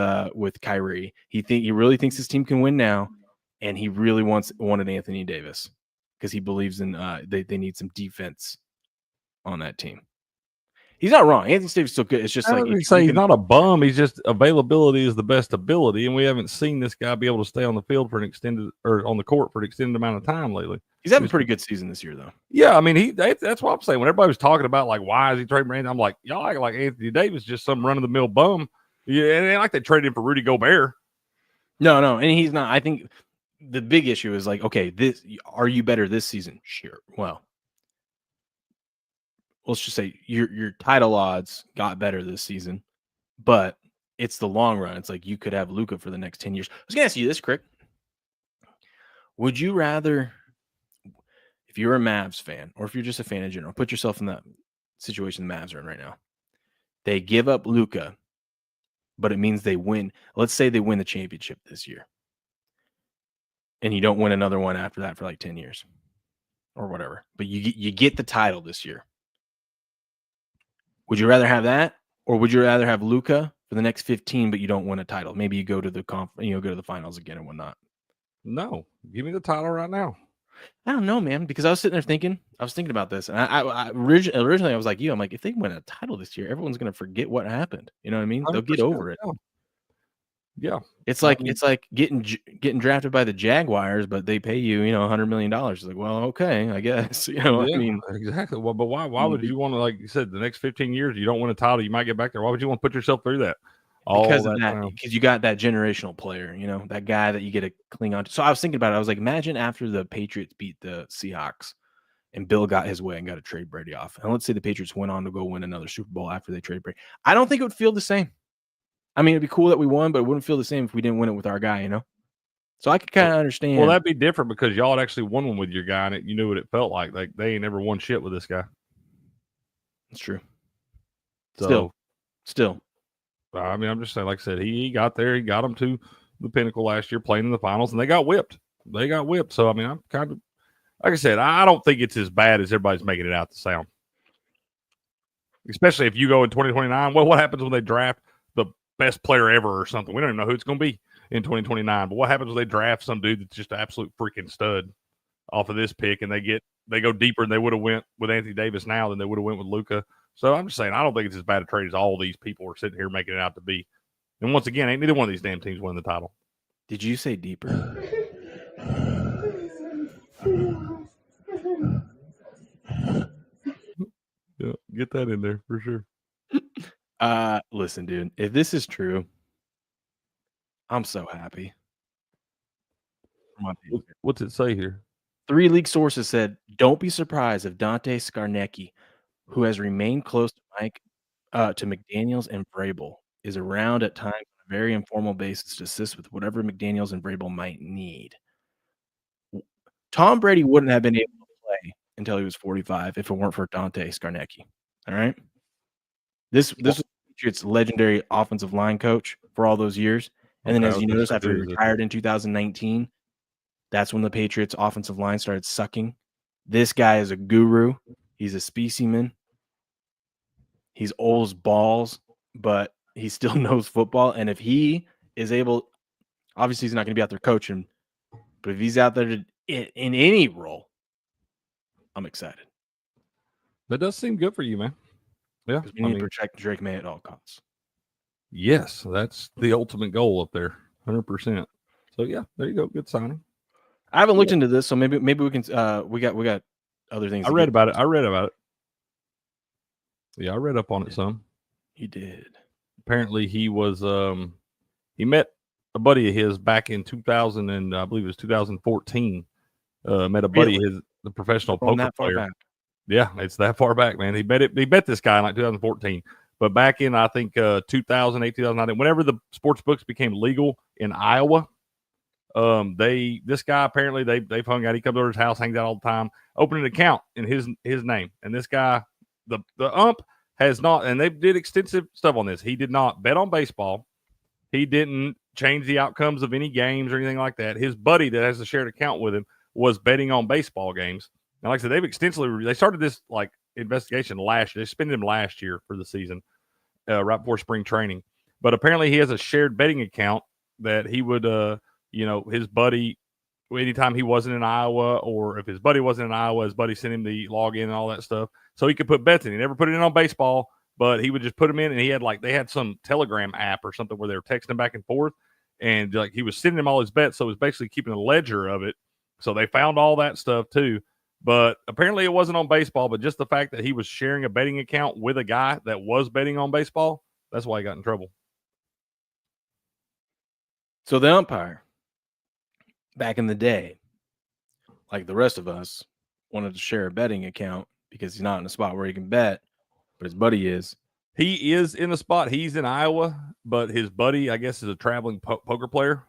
Kyrie. He really thinks his team can win now, and he really wanted Anthony Davis because he believes in they need some defense on that team. He's not wrong. Anthony Davis is still good. It's just he's not a bum. He's just availability is the best ability, and we haven't seen this guy be able to stay on the field for on the court for an extended amount of time lately. He's having a pretty good season this year, though. Yeah, I mean, that's what I'm saying. When everybody was talking about like why is he trading Brandon, I'm like, y'all act like Anthony Davis just some run of the mill bum. Yeah, and it ain't like they traded him for Rudy Gobert. No, and he's not. I think the big issue is like, okay, are you better this season? Sure. Well, let's just say your title odds got better this season, but it's the long run. It's like you could have Luka for the next 10 years. I was gonna ask you this, Crick. Would you rather, if you're a Mavs fan, or if you're just a fan in general, put yourself in that situation the Mavs are in right now. They give up Luka, but it means they win. Let's say they win the championship this year, and you don't win another one after that for like 10 years or whatever, but you get the title this year. Would you rather have that, or would you rather have Luka for the next 15, but you don't win a title? Maybe you go to the go to the finals again and whatnot. No, give me the title right now. I don't know, man, because I was thinking about this, and I originally I was like you. I'm like, if they win a title this year, everyone's gonna forget what happened. You know what I mean? They'll get over it. Yeah. It's like getting drafted by the Jaguars, but they pay you, $100 million. It's like, well, okay, I guess. I mean, exactly. Well, but why would you want to, like you said, the next 15 years you don't win a title, you might get back there. Why would you want to put yourself through that? because of that, because you got that generational player, that guy that you get to cling on to. So I was thinking about it. I was like, imagine after the Patriots beat the Seahawks and Bill got his way and got to trade Brady off. And let's say the Patriots went on to go win another Super Bowl after they trade Brady. I don't think it would feel the same. I mean, it'd be cool that we won, but it wouldn't feel the same if we didn't win it with our guy, So I could kind of understand. Well, that'd be different because y'all had actually won one with your guy, and you knew what it felt like. Like, they ain't never won shit with this guy. It's true. So, Still. I mean, I'm just saying, like I said, he got there. He got them to the pinnacle last year, playing in the finals, and they got whipped. So, I mean, I'm kind of, like I said, I don't think it's as bad as everybody's making it out to sound. Especially if you go in 2029. Well, what happens when they draft the best player ever or something? We don't even know who it's going to be in 2029. But what happens when they draft some dude that's just an absolute freaking stud off of this pick, and they go deeper than they would have went with Anthony Davis now than they would have went with Luka. So I'm just saying, I don't think it's as bad a trade as all these people are sitting here making it out to be. And once again, ain't neither one of these damn teams winning the title. Did you say deeper? Yeah, get that in there for sure. Listen, dude, if this is true, I'm so happy. What's it say here? 3 league sources said, don't be surprised if Dante Scarnecchia, who has remained close to McDaniels and Vrabel, is around at times on a very informal basis to assist with whatever McDaniels and Vrabel might need. Tom Brady wouldn't have been able to play until he was 45 if it weren't for Dante Scarnecchia. All right? This was Patriots' legendary offensive line coach for all those years. And then, as you notice, after he retired in 2019, that's when the Patriots' offensive line started sucking. This guy is a guru. He's a specimen. He's old as balls, but he still knows football. And if he is able, obviously he's not going to be out there coaching, but if he's out there in any role, I'm excited. That does seem good for you, man. Yeah. We need to protect Drake May at all costs. Yes, that's the ultimate goal up there, 100%. So, yeah, there you go. Good signing. I haven't looked into this, so maybe we can. We got other things. I read about it. Yeah, I read up on it some. You did. Apparently, he was he met a buddy of his back in 2000, and I believe it was 2014. Met a buddy of his, the professional poker player. Back. Yeah, it's that far back, man. He met this guy in like 2014. But back in, I think, 2008, 2009, whenever the sports books became legal in Iowa, this guy, apparently they've hung out. He comes over to his house, hangs out all the time, opened an account in his name. And this guy, the ump has not, and they did extensive stuff on this. He did not bet on baseball. He didn't change the outcomes of any games or anything like that. His buddy that has a shared account with him was betting on baseball games. And like I said, they started this like investigation last year. They suspended him last year for the season, right before spring training. But apparently he has a shared betting account that he would, his buddy, anytime he wasn't in Iowa, or if his buddy wasn't in Iowa, his buddy sent him the login and all that stuff. So he could put bets in. He never put it in on baseball, but he would just put them in. And they had some Telegram app or something where they were texting back and forth. And like he was sending him all his bets. So it was basically keeping a ledger of it. So they found all that stuff too. But apparently it wasn't on baseball, but just the fact that he was sharing a betting account with a guy that was betting on baseball, that's why he got in trouble. So the umpire, back in the day, like the rest of us, wanted to share a betting account because he's not in a spot where he can bet, but his buddy is. He is in a spot. He's in Iowa, but his buddy, I guess, is a traveling poker player.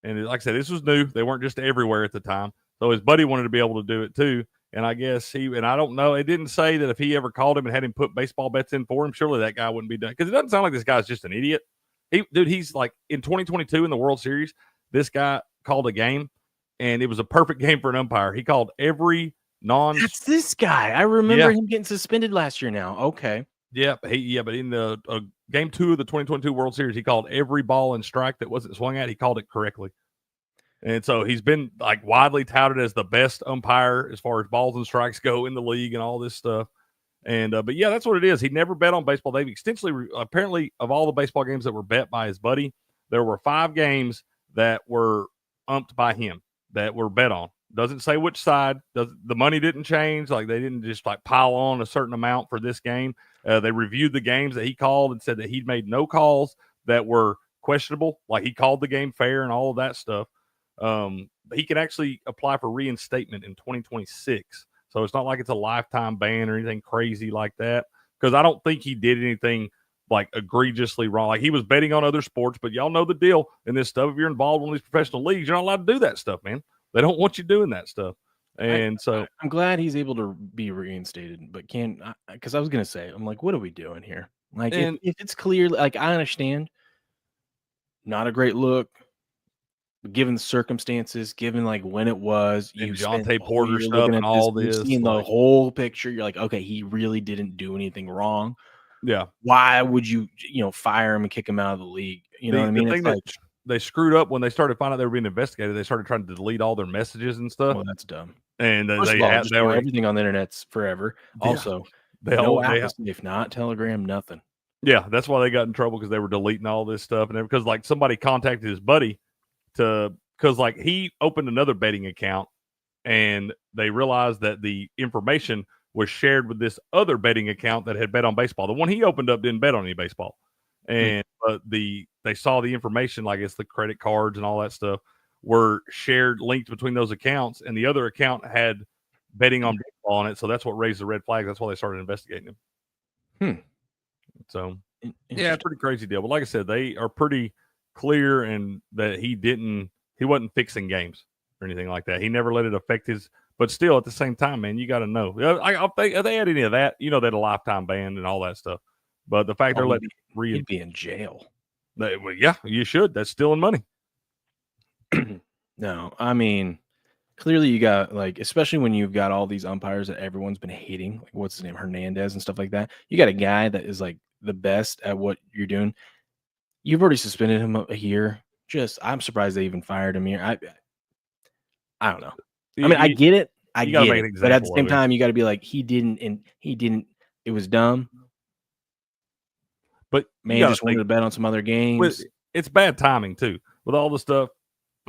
And like I said, this was new. They weren't just everywhere at the time. So his buddy wanted to be able to do it too. And I guess I don't know. It didn't say that if he ever called him and had him put baseball bets in for him, surely that guy wouldn't be done. Because it doesn't sound like this guy's just an idiot. He's like in 2022 in the World Series, this guy called a game, and it was a perfect game for an umpire. He called every That's this guy. I remember him getting suspended last year now. Okay. Yeah, but in the game 2 of the 2022 World Series, he called every ball and strike that wasn't swung at. He called it correctly. And so he's been like widely touted as the best umpire as far as balls and strikes go in the league and all this stuff. And but yeah, that's what it is. He never bet on baseball. They've extensively, apparently, of all the baseball games that were bet by his buddy, there were 5 games that were umped by him that were bet on. Doesn't say which side. The money didn't change. Like they didn't just like pile on a certain amount for this game. They reviewed the games that he called and said that he'd made no calls that were questionable, like he called the game fair and all of that stuff. He can actually apply for reinstatement in 2026. So it's not like it's a lifetime ban or anything crazy like that, because I don't think he did anything like egregiously wrong. Like he was betting on other sports, but y'all know the deal in this stuff. If you're involved in these professional leagues, you're not allowed to do that stuff, man. They don't want you doing that stuff. And so I'm glad he's able to be reinstated, but because I was going to say, I'm like, what are we doing here? Like, And- if it's clear, like, I understand, not a great look, but given the circumstances, given like when it was, And you Jonte Porter stuff looking and at all you've this, seen the like- whole picture. You're like, okay, he really didn't do anything wrong. yeah, Why would you fire him and kick him out of the league? You know what I mean? The It's thing like, that they screwed up when they started finding out they were being investigated, they started trying to delete all their messages and stuff. well, that's dumb. And First they of all, had just they know were everything on the internet's forever. Yeah. Also, they no all they app is safe, not Telegram, nothing. yeah, that's why they got in trouble, because they were deleting all this stuff, and because like somebody contacted his buddy because like he opened another betting account, and they realized that the information was shared with this other betting account that had bet on baseball. The one he opened up didn't bet on any baseball, and but they saw the information, like it's the credit cards and all that stuff, were shared, linked between those accounts, and the other account had betting on baseball on it. So that's what raised the red flag. That's why they started investigating him. So yeah, pretty crazy deal. But like I said, they are pretty clear and that he wasn't fixing games or anything like that. He never let it affect his. But still, at the same time, man, you got to know. If they had any of that, they had a lifetime ban and all that stuff. But the fact they're letting he'd be in jail. well, yeah, you should. That's stealing money. No, I mean, clearly you got, like, especially when you've got all these umpires that everyone's been hating, like what's his name, Hernandez and stuff like that. You got a guy that is like the best at what you're doing. You've already suspended him a year. I'm surprised they even fired him here. I don't know. I mean, I get it. I get it. But at the same time, you got to be like, he didn't. It was dumb. But man just wanted to bet on some other games. It's bad timing too. With all the stuff,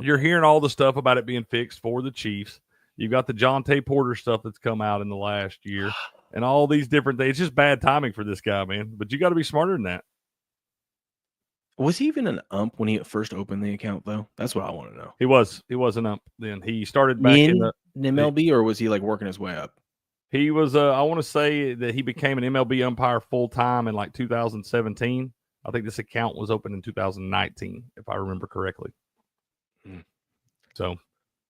you're hearing all the stuff about it being fixed for the Chiefs. You've got the Jonte Porter stuff that's come out in the last year, and all these different things. It's just bad timing for this guy, man. But you got to be smarter than that. Was he even an ump when he first opened the account, though? That's what I want to know. He was an ump then. He started back in the MLB, or was he like working his way up? He was. I want to say that he became an MLB umpire full time in like 2017. I think this account was opened in 2019, if I remember correctly. So,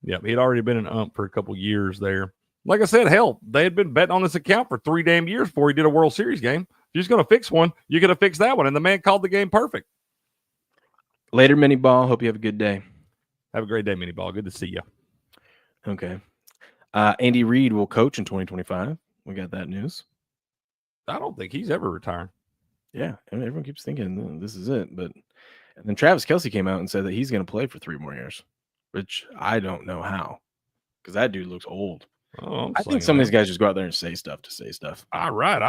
yeah, he'd already been an ump for a couple years there. Like I said, hell, they had been betting on this account for 3 damn years before he did a World Series game. If you're just going to fix one, you got to fix that one. And the man called the game perfect. Later, Mini Ball. Hope you have a good day. Have a great day, Mini Ball. Good to see you. Okay. Andy Reid will coach in 2025. We got that news. I don't think he's ever retiring. Yeah, and everyone keeps thinking this is it, but and then Travis Kelce came out and said that he's going to play for 3 more years, which I don't know how, because that dude looks old. Oh, I think some of these guys just go out there and say stuff to say stuff. All right,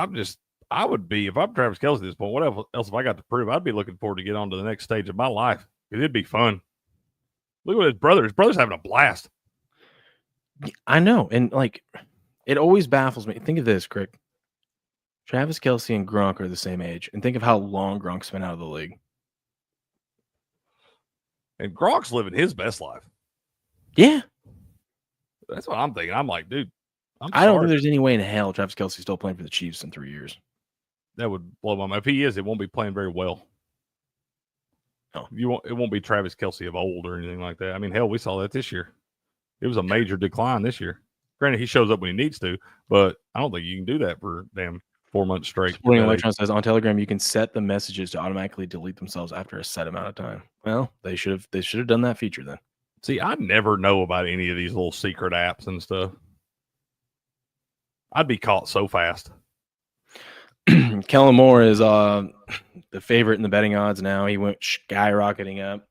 I would be, if I'm Travis Kelce at this point, what else if I got to prove? I'd be looking forward to get on to the next stage of my life. It'd be fun. Look at his brother. His brother's having a blast. I know, and like, it always baffles me. Think of this, Crick. Travis Kelce and Gronk are the same age, and think of how long Gronk's been out of the league. And Gronk's living his best life. Yeah. That's what I'm thinking. I'm like, dude, I don't think there's any way in hell Travis Kelce's still playing for the Chiefs in 3 years. That would blow my mind. If he is, it won't be playing very well. No. It won't be Travis Kelce of old or anything like that. I mean, hell, we saw that this year. It was a major decline this year. Granted, he shows up when he needs to, but I don't think you can do that for damn 4 months straight. Sporting Electron says on Telegram you can set the messages to automatically delete themselves after a set amount of time. Well, they should have done that feature then. See, I never know about any of these little secret apps and stuff. I'd be caught so fast. Kellen Moore is the favorite in the betting odds now. He went skyrocketing up,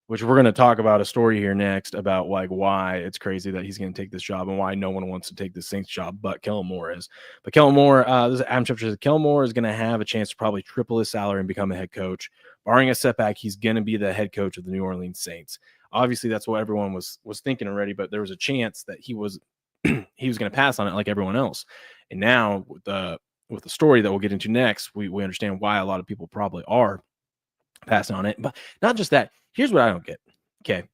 which we're going to talk about a story here next about like why it's crazy that he's going to take this job and why no one wants to take the Saints job, but Kellen Moore is. But Kellen Moore, this is Adam Schefter says Kellen Moore is going to have a chance to probably triple his salary and become a head coach. Barring a setback, he's going to be the head coach of the New Orleans Saints. Obviously, that's what everyone was thinking already, but there was a chance that he was going to pass on it like everyone else. And now with the story that we'll get into next, we understand why a lot of people probably are. pass on it. But not just that. Here's what I don't get. Okay.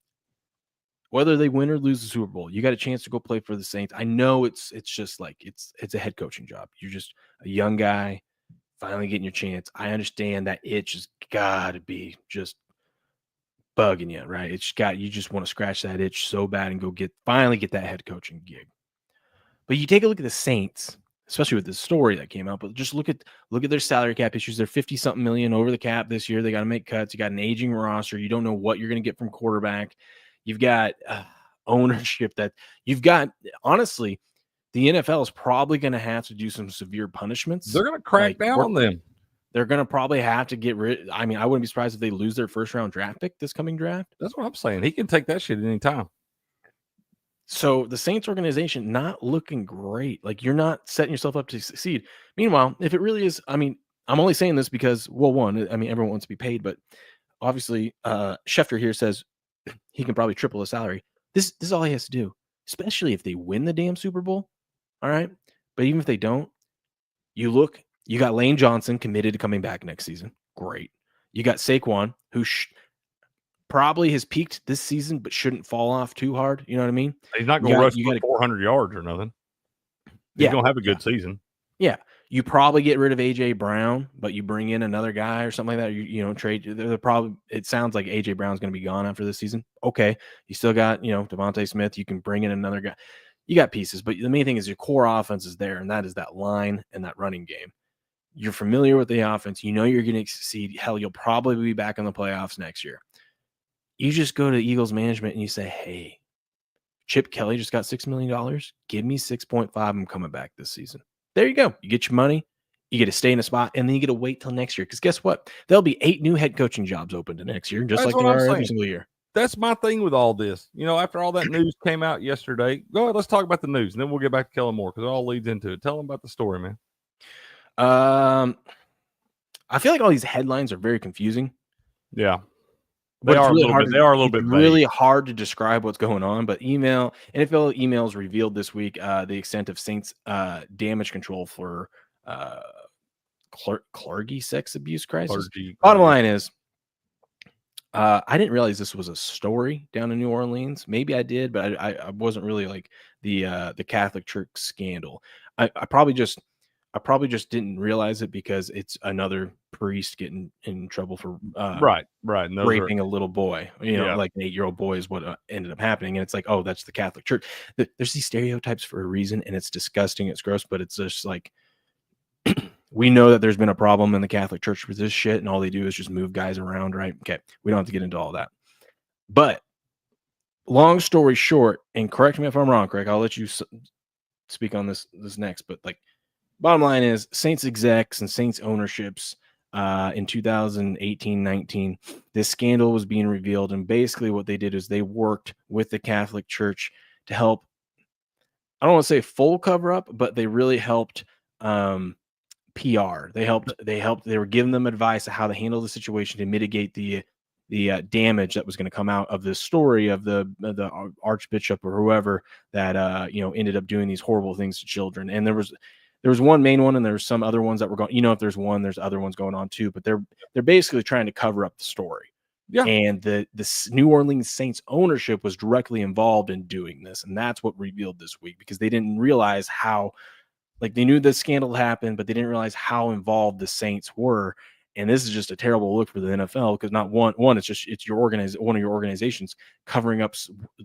Whether they win or lose the Super Bowl, you got a chance to go play for the Saints. I know it's just like it's a head coaching job. You're just a young guy finally getting your chance. I understand that itch has got to be just bugging you, right? You just want to scratch that itch so bad and go finally get that head coaching gig. But you take a look at the Saints, especially with this story that came out, but just look at their salary cap issues. They're 50-something million over the cap this year. They got to make cuts. You got an aging roster. You don't know what you're going to get from quarterback. You've got ownership that you've got. Honestly, the NFL is probably going to have to do some severe punishments. They're going to crack down on them. They're going to probably have to get rid. I mean, I wouldn't be surprised if they lose their first-round draft pick this coming draft. That's what I'm saying. He can take that shit at any time. So the Saints organization not looking great. Like, you're not setting yourself up to succeed. Meanwhile, if it really is, I mean, I'm only saying this because, well, one, I mean, everyone wants to be paid, but obviously, Schefter here says he can probably triple his salary. This is all he has to do, especially if they win the damn Super Bowl. All right. But even if they don't, you got Lane Johnson committed to coming back next season. Great. You got Saquon, who probably has peaked this season, but shouldn't fall off too hard. You know what I mean? He's not going to rush for 400 yards or nothing. He's going to have a good season. Yeah. You probably get rid of A.J. Brown, but you bring in another guy or something like that. You know, trade. It sounds like A.J. Brown's going to be gone after this season. Okay. You still got, Devontae Smith. You can bring in another guy. You got pieces, but the main thing is your core offense is there, and that is that line and that running game. You're familiar with the offense. You know you're going to succeed. Hell, you'll probably be back in the playoffs next year. You just go to Eagles management and you say, hey, Chip Kelly just got $6 million. Give me 6.5. I'm coming back this season. There you go. You get your money. You get to stay in a spot, and then you get to wait till next year. Because guess what? There'll be 8 new head coaching jobs open to next year, just like there are every single year. That's my thing with all this. After all that news came out yesterday, go ahead, let's talk about the news, and then we'll get back to Kellen Moore because it all leads into it. Tell them about the story, man. I feel like all these headlines are very confusing. Yeah. They are a little bit really vague. hard to describe what's going on, but NFL emails revealed this week the extent of Saints damage control for clergy sex abuse crisis. Bottom line is, I didn't realize this was a story down in New Orleans. Maybe I did, but I wasn't really like the Catholic Church scandal. I probably just didn't realize it because it's another priest getting in trouble for right. raping a little boy. Like an 8-year-old boy is what ended up happening. And it's like, oh, that's the Catholic Church. There's these stereotypes for a reason, and it's disgusting. It's gross, but it's just like we know that there's been a problem in the Catholic Church with this shit, and all they do is just move guys around, right? Okay, we don't have to get into all that. But long story short, and correct me if I'm wrong, Craig, I'll let you speak on this next, but like, bottom line is Saints execs and Saints ownerships in 2018-19, this scandal was being revealed. And basically what they did is they worked with the Catholic Church to help, I don't want to say full cover up, but they really helped PR. They were giving them advice on how to handle the situation to mitigate the damage that was going to come out of this story of the archbishop or whoever that ended up doing these horrible things to children. And there was one main one, and there's some other ones that were going. If there's one, there's other ones going on too. But they're basically trying to cover up the story. Yeah. And the New Orleans Saints ownership was directly involved in doing this, and that's what revealed this week because they didn't realize how, like, they knew the scandal happened, but they didn't realize how involved the Saints were. And this is just a terrible look for the NFL because not one, it's one of your organizations covering up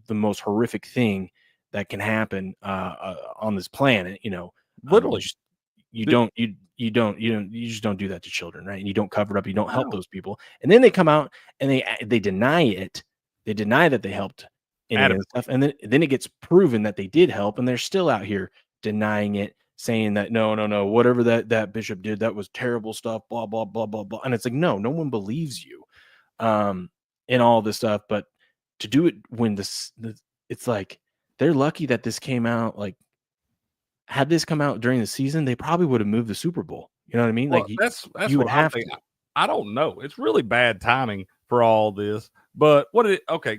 the most horrific thing that can happen on this planet. Literally, you just don't do that to children, right? And you don't cover it up. You don't help those people. And then they come out and they deny it. They deny that they helped any of this stuff. And then it gets proven that they did help, and they're still out here denying it, saying that no, whatever that bishop did, that was terrible stuff, blah, blah, blah, blah, blah. And it's like, no one believes you in all this stuff. But to do it when it's like, they're lucky that this came out. Like, had this come out during the season, they probably would have moved the Super Bowl. You know what I mean? Well, that's you would have to. I don't know. It's really bad timing for all this. But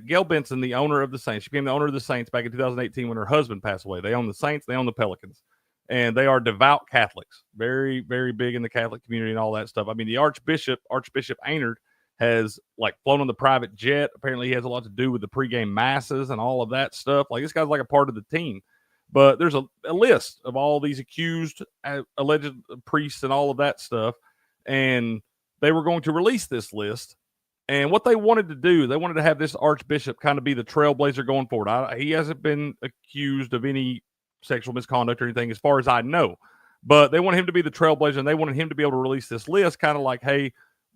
Gail Benson, the owner of the Saints, she became the owner of the Saints back in 2018 when her husband passed away. They own the Saints, they own the Pelicans. And they are devout Catholics, very, very big in the Catholic community and all that stuff. I mean, the Archbishop Aynard, has like flown on the private jet. Apparently, he has a lot to do with the pregame masses and all of that stuff. Like, this guy's like a part of the team. But there's a list of all these accused, alleged priests and all of that stuff. And they were going to release this list. And what they wanted to do, they wanted to have this archbishop kind of be the trailblazer going forward. He hasn't been accused of any sexual misconduct or anything as far as I know. But they want him to be the trailblazer, and they wanted him to be able to release this list, kind of like, hey,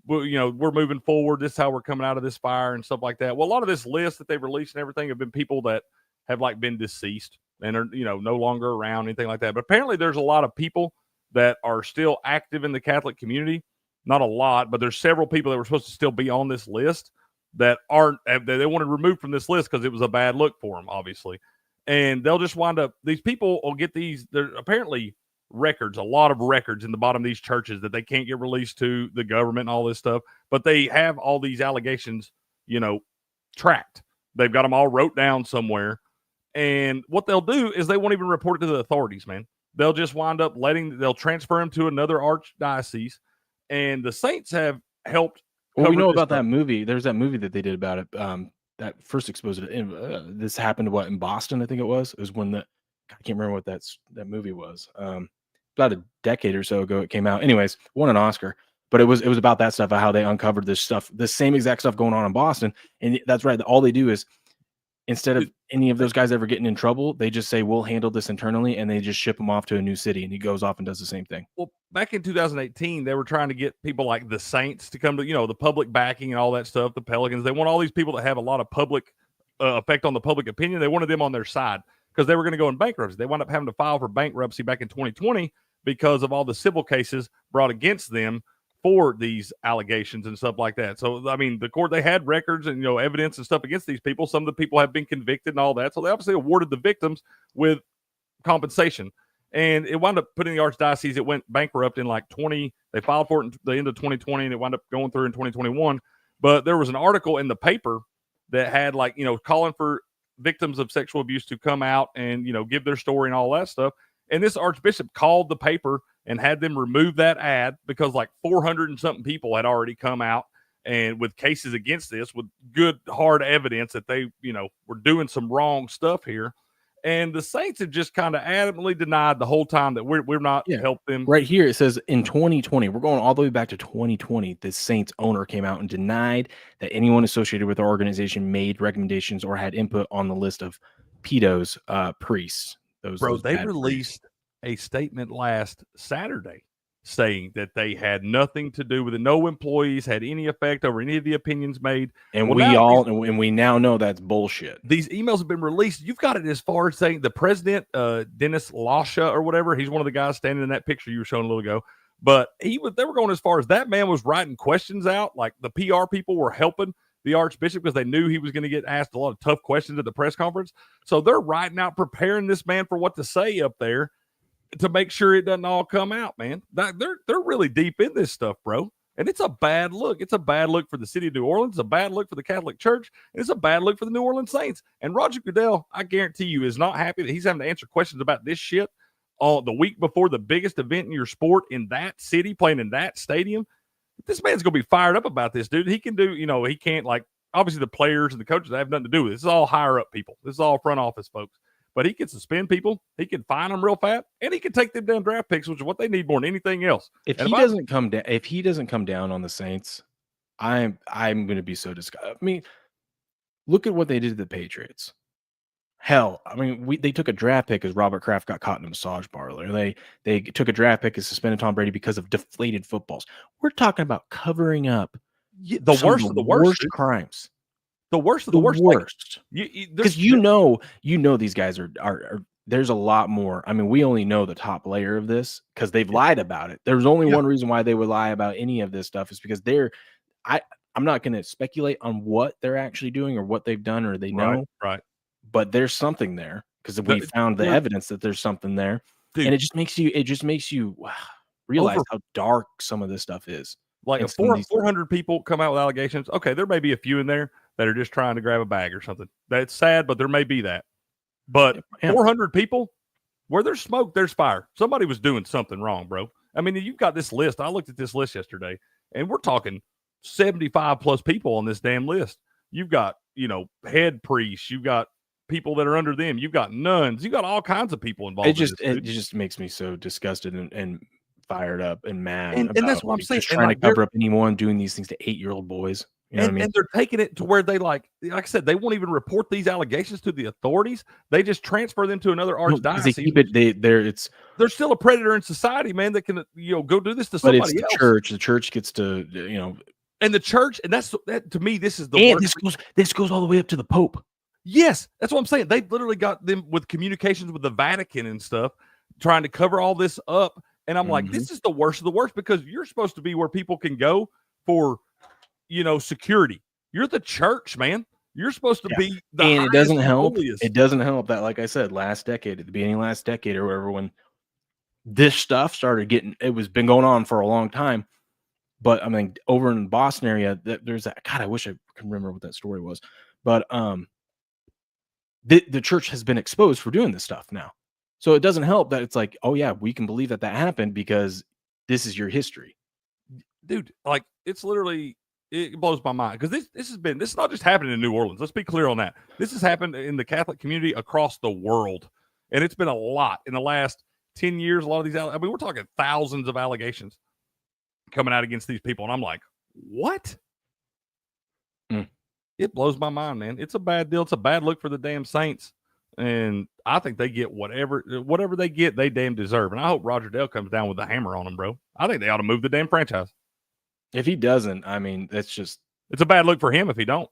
we're moving forward. This is how we're coming out of this fire and stuff like that. Well, a lot of this list that they've released and everything have been people that have like been deceased and are, no longer around, anything like that. But apparently there's a lot of people that are still active in the Catholic community. Not a lot, but there's several people that were supposed to still be on this list that aren't. They wanted removed from this list because it was a bad look for them, obviously. And they'll just wind up. These people will get these. There apparently records, a lot of records in the bottom of these churches that they can't get released to the government and all this stuff. But they have all these allegations, tracked. They've got them all wrote down somewhere. And what they'll do is they won't even report it to the authorities, man. They'll just wind up they'll transfer them to another archdiocese. And the Saints have helped. Well, we know about that movie. There's that movie that they did about it. That first exposed it. This happened in Boston, I think it was. It was when I can't remember what that movie was. About a decade or so ago, it came out. Anyways, won an Oscar. But it was about that stuff, how they uncovered this stuff, the same exact stuff going on in Boston. And that's right. All they do is, instead of any of those guys ever getting in trouble, they just say, we'll handle this internally, and they just ship him off to a new city, and he goes off and does the same thing. Well, back in 2018, they were trying to get people like the Saints to come to, the public backing and all that stuff, the Pelicans. They want all these people that have a lot of public effect on the public opinion. They wanted them on their side because they were going to go in bankruptcy. They wound up having to file for bankruptcy back in 2020 because of all the civil cases brought against them for these allegations and stuff like that. So, I mean, the court, they had records and, evidence and stuff against these people. Some of the people have been convicted and all that. So they obviously awarded the victims with compensation. And it wound up putting the archdiocese, it went bankrupt in they filed for it in the end of 2020, and it wound up going through in 2021. But there was an article in the paper that had calling for victims of sexual abuse to come out and, give their story and all that stuff. And this archbishop called the paper and had them remove that ad because 400 and something people had already come out and with cases against this with good hard evidence that they, were doing some wrong stuff here. And the Saints have just kind of adamantly denied the whole time that we're not helping them. Right here, it says in 2020, we're going all the way back to 2020, the Saints owner came out and denied that anyone associated with our organization made recommendations or had input on the list of pedos, priests. They released a statement last Saturday saying that they had nothing to do with it. No employees had any effect over any of the opinions made. And we now know that's bullshit. These emails have been released. You've got it as far as saying the president, Dennis Lasha or whatever. He's one of the guys standing in that picture you were showing a little ago. But they were going as far as that man was writing questions out. Like the PR people were helping the archbishop because they knew he was going to get asked a lot of tough questions at the press conference. So they're writing out, preparing this man for what to say up there to make sure it doesn't all come out, man. They're really deep in this stuff, bro. And it's a bad look. It's a bad look for the city of New Orleans. It's a bad look for the Catholic Church. And it's a bad look for the New Orleans Saints. And Roger Goodell, I guarantee you, is not happy that he's having to answer questions about this shit the week before the biggest event in your sport in that city, playing in that stadium. This man's going to be fired up about this, dude. He can do, he can't, obviously the players and the coaches have nothing to do with it. This is all higher up people. This is all front office folks. But he can suspend people. He can fine them real fast, and he can take them down draft picks, which is what they need more than anything else. If he doesn't come down on the Saints, I'm going to be so disgusted. I mean, look at what they did to the Patriots. Hell, I mean, they took a draft pick because Robert Kraft got caught in a massage parlor. They took a draft pick and suspended Tom Brady because of deflated footballs. We're talking about covering up the worst of the worst crimes. The worst of the worst. Because these guys are there's a lot more. I mean, we only know the top layer of this because they've lied about it. There's only one reason why they would lie about any of this stuff is because I'm not going to speculate on what they're actually doing or what they've done or they know. Right. But there's something there because we found the evidence that there's something there. Dude, and it just makes you realize how dark some of this stuff is. Like if 400 people come out with allegations, okay, there may be a few in there that are just trying to grab a bag or something. That's sad, but there may be that. But 400 people, where there's smoke, there's fire. Somebody was doing something wrong, bro. I mean, you've got this list. I looked at this list yesterday, and we're talking 75 plus people on this damn list. You've got, head priests. You've got people that are under them. You've got nuns. You've got all kinds of people involved. It just makes me so disgusted and fired up and mad. And that's what I'm saying. Just trying to cover up anyone doing these things to 8-year-old boys. You know what I mean? And they're taking it to where they like I said, they won't even report these allegations to the authorities. They just transfer them to another archdiocese. They keep it. They're still a predator in society, man. That can go do this to somebody else. But it's the church. The church gets to and the church, and that to me, this is the and this goes all the way up to the Pope. Yes, that's what I'm saying. They literally got them with communications with the Vatican and stuff, trying to cover all this up. And I'm like, this is the worst of the worst, because you're supposed to be where people can go for, security. You're the church, man. You're supposed to be the and it doesn't help. holiest. It doesn't help that, like I said, at the beginning of last decade or whatever, when this stuff started been going on for a long time. But I mean, over in the Boston area, there's that. God, I wish I can remember what that story was. But the church has been exposed for doing this stuff now. So it doesn't help that it's like, oh yeah, we can believe that happened because this is your history. Dude, like it's literally, it blows my mind, because this is not just happening in New Orleans. Let's be clear on that. This has happened in the Catholic community across the world. And it's been a lot in the last 10 years. A lot of these, we're talking thousands of allegations coming out against these people. And I'm like, what? It blows my mind, man. It's a bad deal. It's a bad look for the damn Saints. And I think they get whatever they get, they damn deserve. And I hope Roger Dale comes down with the hammer on them, bro. I think they ought to move the damn franchise. If he doesn't, I mean, it's a bad look for him if he don't.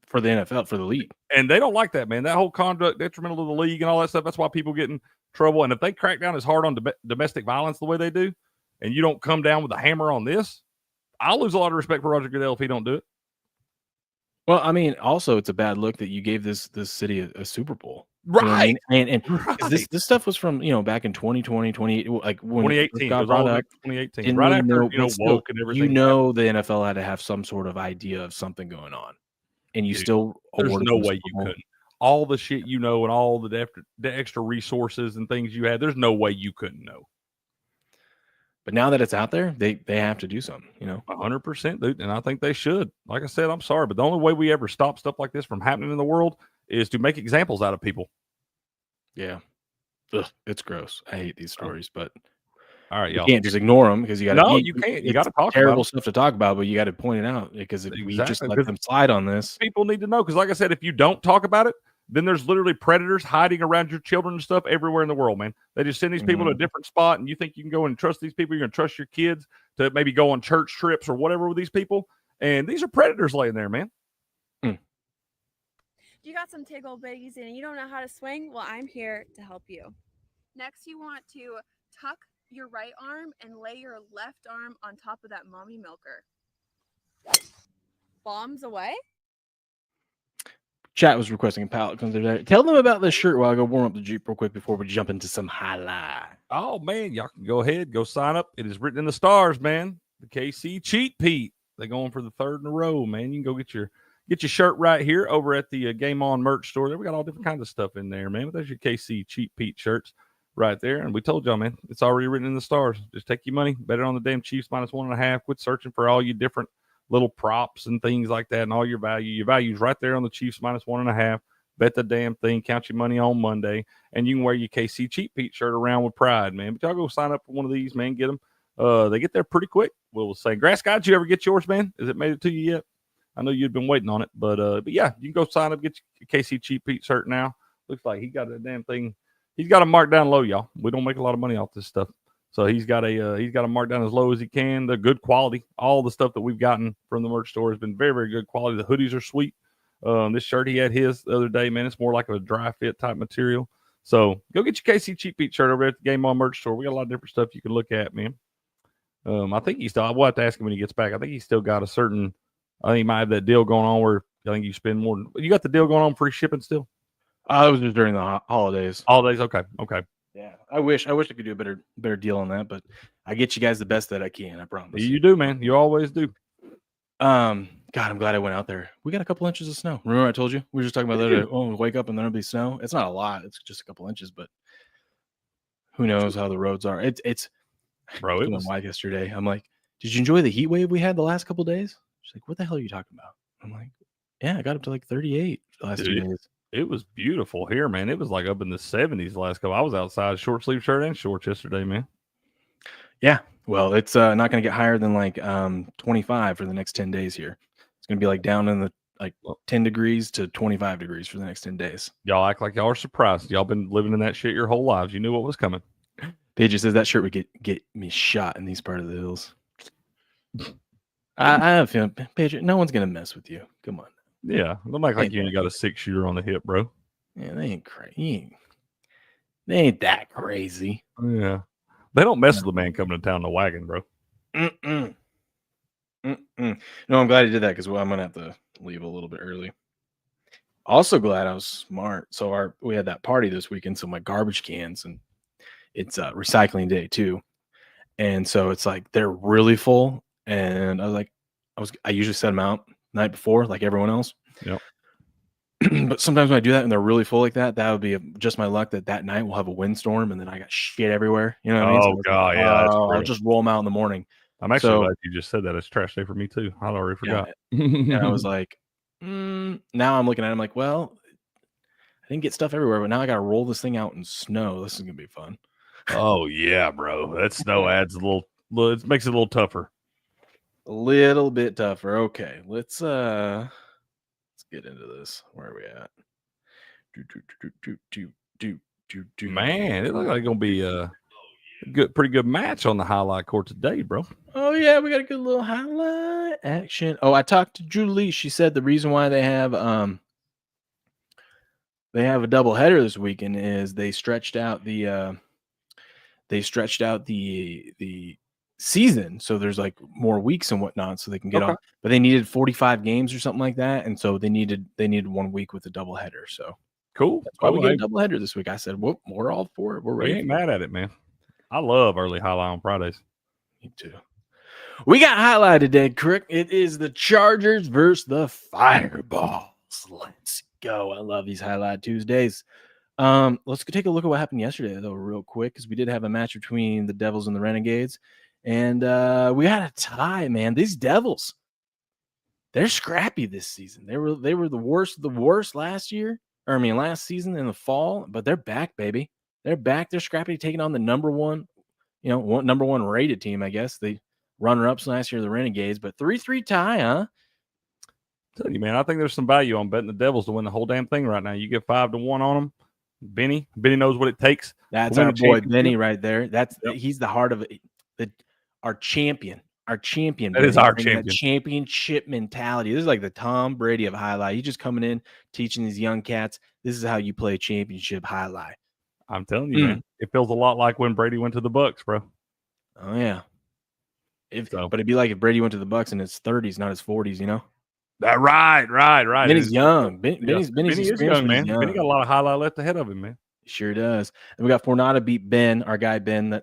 For the NFL, for the league. And they don't like that, man. That whole conduct detrimental to the league and all that stuff. That's why people get in trouble. And if they crack down as hard on domestic violence the way they do, and you don't come down with a hammer on this, I'll lose a lot of respect for Roger Goodell if he don't do it. Well, I mean, also it's a bad look that you gave this city a Super Bowl. Right. You know what I mean? And this stuff was from, back in 2020, 20, like when 2018. got brought up, 2018. Right after, woke and everything. The NFL had to have some sort of idea of something going on. And you still there's no way you couldn't. All the shit and all the extra resources and things you had, there's no way you couldn't know. But now that it's out there, they have to do something, 100%, dude. And I think they should. Like I said, I'm sorry, but the only way we ever stop stuff like this from happening in the world is to make examples out of people. Yeah. Ugh, it's gross. I hate these stories, but all right, y'all. You can't just ignore them because you got to. No, you can't. You got to talk terrible about stuff to talk about, but you got to point it out, because if we just let them slide on this, people need to know. Because, like I said, if you don't talk about it, then there's literally predators hiding around your children and stuff everywhere in the world, man. They just send these people to a different spot, and you think you can go and trust these people. You're going to trust your kids to maybe go on church trips or whatever with these people. And these are predators laying there, man. You got some tickle bitties and you don't know how to swing? Well, I'm here to help you. Next, you want to tuck your right arm and lay your left arm on top of that mommy milker. Bombs away. Chat was requesting a pallet comes there. Tell them about this shirt while I go warm up the Jeep real quick before we jump into some highlight. Oh, man, y'all can go ahead, go sign up. It is written in the stars, man. The KC Cheat Pete. They're going for the third in a row, man. You can go get your shirt right here over at the Game On merch store. There we got all different kinds of stuff in there, man. But there's your KC Cheat Pete shirts right there. And we told y'all, man, it's already written in the stars. Just take your money, bet it on the damn Chiefs -1.5. Quit searching for all your different little props and things like that and all your value. Your value's right there on the Chiefs -1.5. Bet the damn thing. Count your money on Monday. And you can wear your KC Cheat Pete shirt around with pride, man. But y'all go sign up for one of these, man. Get them. They get there pretty quick. We'll say, Grass Guy, did you ever get yours, man? Has it made it to you yet? I know you'd been waiting on it, but yeah, you can go sign up, get your KC Cheat Pete shirt now. Looks like he got a damn thing. He's got a mark down low, y'all. We don't make a lot of money off this stuff, so he's got a mark down as low as he can. They're good quality. All the stuff that we've gotten from the merch store has been very, very good quality. The hoodies are sweet. This shirt he had his the other day, man. It's more like a dry fit type material. So go get your KC Cheat Pete shirt over at the Game On merch store. We got a lot of different stuff you can look at, man. I think we'll have to ask him when he gets back. I think he's still got a certain. I think he might have that deal going on where I think you spend more. You got the deal going on, free shipping still? It was just during the holidays. Okay. Yeah, I wish I could do a better deal on that, but I get you guys the best that I can. I promise. You do, man. You always do. God, I'm glad I went out there. We got a couple inches of snow. Remember I told you we were just talking about that? Oh, wake up and there'll be snow. It's not a lot. It's just a couple inches, but who knows how the roads are? It's. Bro, it was my wife yesterday. I'm like, did you enjoy the heat wave we had the last couple days? She's like, what the hell are you talking about? I'm like, yeah, I got up to like 38 the last 2 days. It was beautiful here, man. It was like up in the 70s the last couple. I was outside short sleeve shirt and shorts yesterday, man. Yeah. Well, it's not going to get higher than like 25 for the next 10 days here. It's going to be like down in the like 10 degrees to 25 degrees for the next 10 days. Y'all act like y'all are surprised. Y'all been living in that shit your whole lives. You knew what was coming. Paige says that shirt would get me shot in these part of the hills. I have a feeling, Paige, no one's going to mess with you. Come on. Yeah. Don't act like you ain't got a 6-shooter on the hip, bro. Yeah, they ain't crazy. They ain't that crazy. Yeah. They don't mess with the man coming to town in the wagon, bro. No, I'm glad he did that because I'm gonna have to leave a little bit early. Also glad I was smart. So we had that party this weekend. So my garbage cans, and it's recycling day too, and so it's like they're really full. And I was like, I usually set them out the night before, like everyone else. Yep. But sometimes when I do that and they're really full like that, that would be just my luck that night we'll have a windstorm and then I got shit everywhere. You know what I mean? Oh, God, yeah. I'll just roll them out in the morning. I'm actually glad you just said that. It's trash day for me, too. I already forgot. Yeah. And I was like, now I'm looking at it. I'm like, well, I didn't get stuff everywhere, but now I got to roll this thing out in snow. This is going to be fun. Oh, yeah, bro. That snow adds a little, it makes it a little tougher. A little bit tougher. Okay. Let's get into this. Where are we at? Man, it looks like it's going to be a pretty good match on the highlight court today, bro. Oh, yeah. We got a good little highlight action. Oh, I talked to Julie. She said the reason why they have a double header this weekend is they stretched out the season, so there's like more weeks and whatnot, so they can get on. But they needed 45 games or something like that, and so they needed 1 week with a double header. So cool. That's why we get a double header this week. I said, "Whoop, we're all for it. We're ready." We ain't mad at it, man. I love early highlight on Fridays. Me too. We got highlight today, Crick. It is the Chargers versus the Fireballs. Let's go. I love these highlight Tuesdays. Let's take a look at what happened yesterday, though, real quick, because we did have a match between the Devils and the Renegades. And we had a tie, man. These Devils, they're scrappy this season. They were the worst of the worst last season in the fall, but they're back, baby. They're back. They're scrappy, taking on the number one rated team, I guess. The runner-ups last year, the Renegades, but 3-3 tie, huh? Tell you, man, I think there's some value on betting the Devils to win the whole damn thing right now. You get 5-1 on them. Benny knows what it takes. That's our boy Benny right there. He's the heart of it. Our champion. That is our champion. Championship mentality. This is like the Tom Brady of highlight. He's just coming in, teaching these young cats, this is how you play championship highlight. I'm telling you, man. It feels a lot like when Brady went to the Bucks, bro. Oh, yeah. But it'd be like if Brady went to the Bucks in his 30s, not his 40s, you know? Right. Benny's young. Benny's is young, man. Benny got a lot of highlight left ahead of him, man. He sure does. And we got Fornada beat Ben, our guy Ben.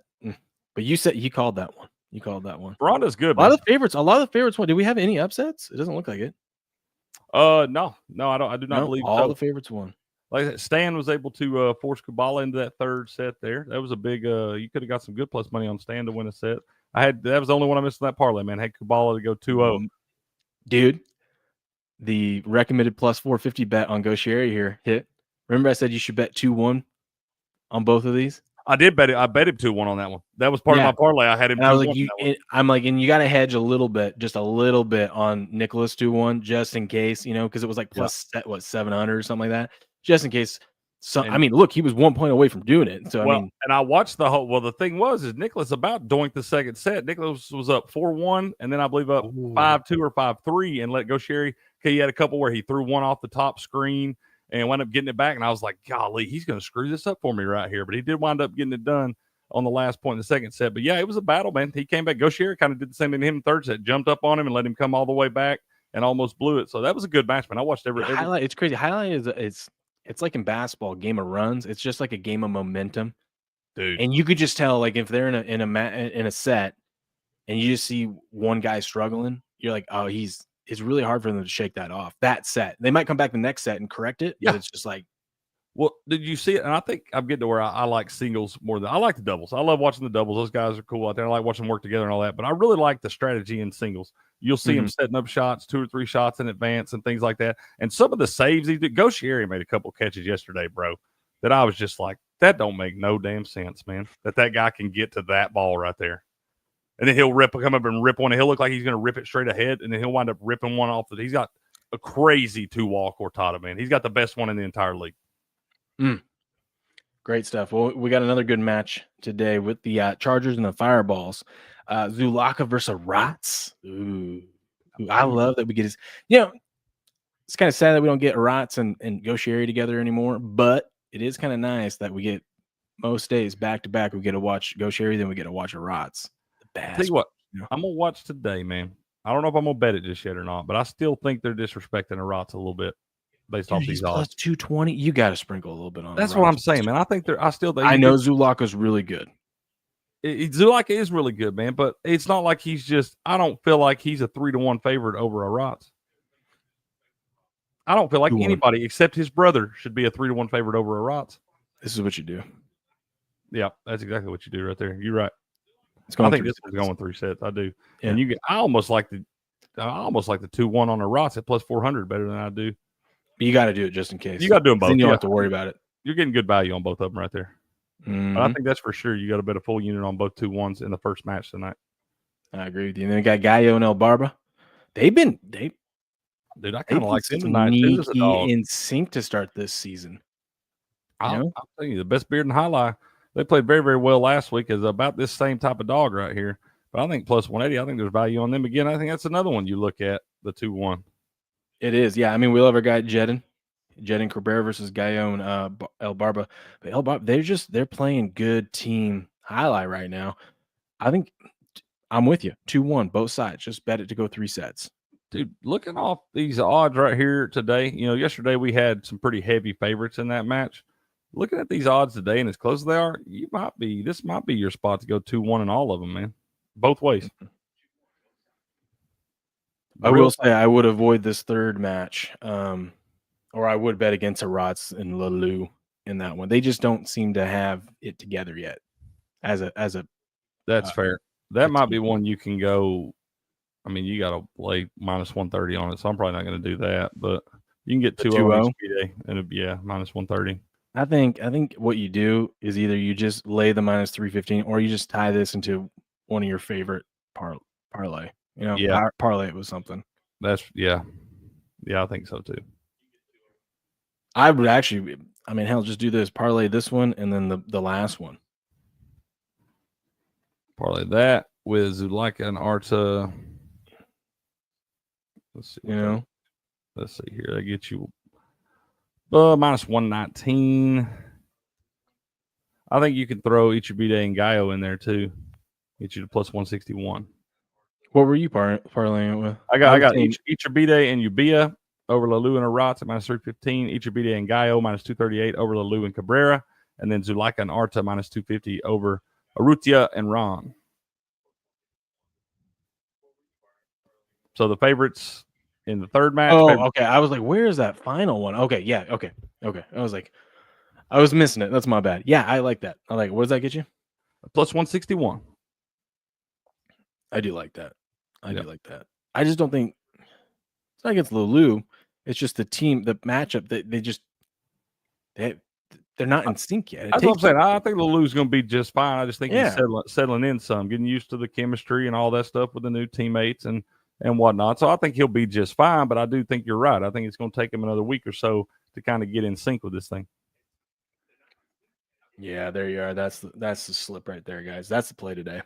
But you said he called that one. You called that one. Ronda's good. A lot of the favorites won. Did we have any upsets? It doesn't look like it. No, I do not believe all the favorites won. Like Stan was able to force Kabbalah into that third set there. That was a big. You could have got some good plus money on Stan to win a set. That was the only one I missed in that parlay, man. I had Kabbalah to go 2-0. Dude, the recommended plus 450 bet on Goshieri here hit. Remember I said you should bet 2-1 on both of these? I did bet it. I bet him 2-1 on that one. That was part of my parlay. I had him. I was like, I'm like, and you got to hedge a little bit, just a little bit on Nicholas 2-1, just in case, because it was like plus 700 or something like that, just in case. Look, he was 1 point away from doing it. So and I watched the whole. Well, the thing is Nicholas about doinked the second set. Nicholas was up 4-1, and then I believe up 5-2 or 5-3, and let Goshieri. Okay, he had a couple where he threw one off the top screen and wound up getting it back. And I was like, golly, he's going to screw this up for me right here. But he did wind up getting it done on the last point in the second set. But, yeah, it was a battle, man. He came back. Goshieri kind of did the same thing to him in the third set, jumped up on him and let him come all the way back and almost blew it. So that was a good match, man. I watched every highlight. It's crazy. Highlight is it's like in basketball, game of runs. It's just like a game of momentum. Dude. And you could just tell, like, if they're in a set and you just see one guy struggling, you're like, oh, it's really hard for them to shake that off. That set. They might come back the next set and correct it, but it's just like Well, did you see it? And I think I'm getting to where I like singles more than I like the doubles. I love watching the doubles. Those guys are cool out there. I like watching them work together and all that. But I really like the strategy in singles. You'll see him setting up shots, 2 or 3 shots in advance and things like that. And some of the saves he did. Goshieri made a couple catches yesterday, bro, that I was just like, that don't make no damn sense, man. That guy can get to that ball right there. And then he'll come up and rip one. And he'll look like he's going to rip it straight ahead. And then he'll wind up ripping one off. He's got a crazy 2-wall cortada, man. He's got the best one in the entire league. Great stuff. Well, we got another good match today with the Chargers and the Fireballs. Zulaka versus Rats. Ooh. I love that we get his. It's kind of sad that we don't get Rats and Goshieri together anymore, but it is kind of nice that we get most days back to back. We get to watch Goshieri, then we get to watch Rats. Tell you what, I'm going to watch today, man. I don't know if I'm going to bet it just yet or not, but I still think they're disrespecting Rats a little bit. Based off these odds, plus 220. You got to sprinkle a little bit on. That's what I'm saying, man. I think they're. I know Zulaka's really good. Zulaka is really good, man. But it's not like he's just. I don't feel like he's a 3-1 favorite over a Rats. I don't feel like anybody except his brother should be a 3-1 favorite over a Rats. This is what you do. Yeah, that's exactly what you do right there. You're right. I think this one's going 3 sets. I do, yeah. And you get. I almost like the 2-1 on a Rats at plus 400 better than I do. You got to do it just in case. You got to do them both. Then you don't have to worry about it. You're getting good value on both of them right there. But I think that's for sure. You got to bet a full unit on both 2-1s in the first match tonight. I agree with you. And then we got Gallo and El Barba. Dude, I kind of like them tonight too. In sync to start this season. I'll tell you, the best beard in Jai-Alai. They played very, very well last week. Is about this same type of dog right here. But I think plus 180. I think there's value on them again. I think that's another one you look at, the 2-1. It is, yeah. I mean, we love our guy Jedin Cabrera versus Gallo and El Barba. But El Barba, they're playing good team highlight right now. I think I'm with you. 2-1, both sides. Just bet it to go 3 sets. Dude, looking off these odds right here today, yesterday we had some pretty heavy favorites in that match. Looking at these odds today and as close as they are, this might be your spot to go 2-1 in all of them, man. Both ways. I will say I would avoid this third match, or I would bet against Rats and Lalou in that one. They just don't seem to have it together yet. That's fair. That might be one you can go. I mean, you got to lay minus 130 on it, so I'm probably not going to do that. But you can get 2-0 and minus 130. I think what you do is either you just lay the minus 315, or you just tie this into one of your favorite parlay. Parlay it with something. I think so too. I would actually, just do this. Parlay this one and then the last one. Parlay that with Zulaka and Arta. Let's see. Let's see here. That gets you minus 119. I think you could throw Ichibide and Gallo in there too. Get you to plus 161. What were you parlaying it with? I got Ichibide and Ubia over Lalou and Rats at minus 315. Ichibide and Gallo minus 238 over Lalou and Cabrera. And then Zulaka and Arta minus 250 over Arutia and Ron. So the favorites in the third match. Okay. I was like, where is that final one? Okay, yeah, okay. I was like, I was missing it. That's my bad. Yeah, I like that. What does that get you? Plus 161. I do like that. I do like that. I just don't think it's not against Lalou. It's just the team, the matchup that they're not in sync yet. That's what I'm saying. I think Lalou's going to be just fine. I just think he's settling in some, getting used to the chemistry and all that stuff with the new teammates and whatnot. So I think he'll be just fine. But I do think you're right. I think it's going to take him another week or so to kind of get in sync with this thing. Yeah, there you are. That's the slip right there, guys. That's the play today.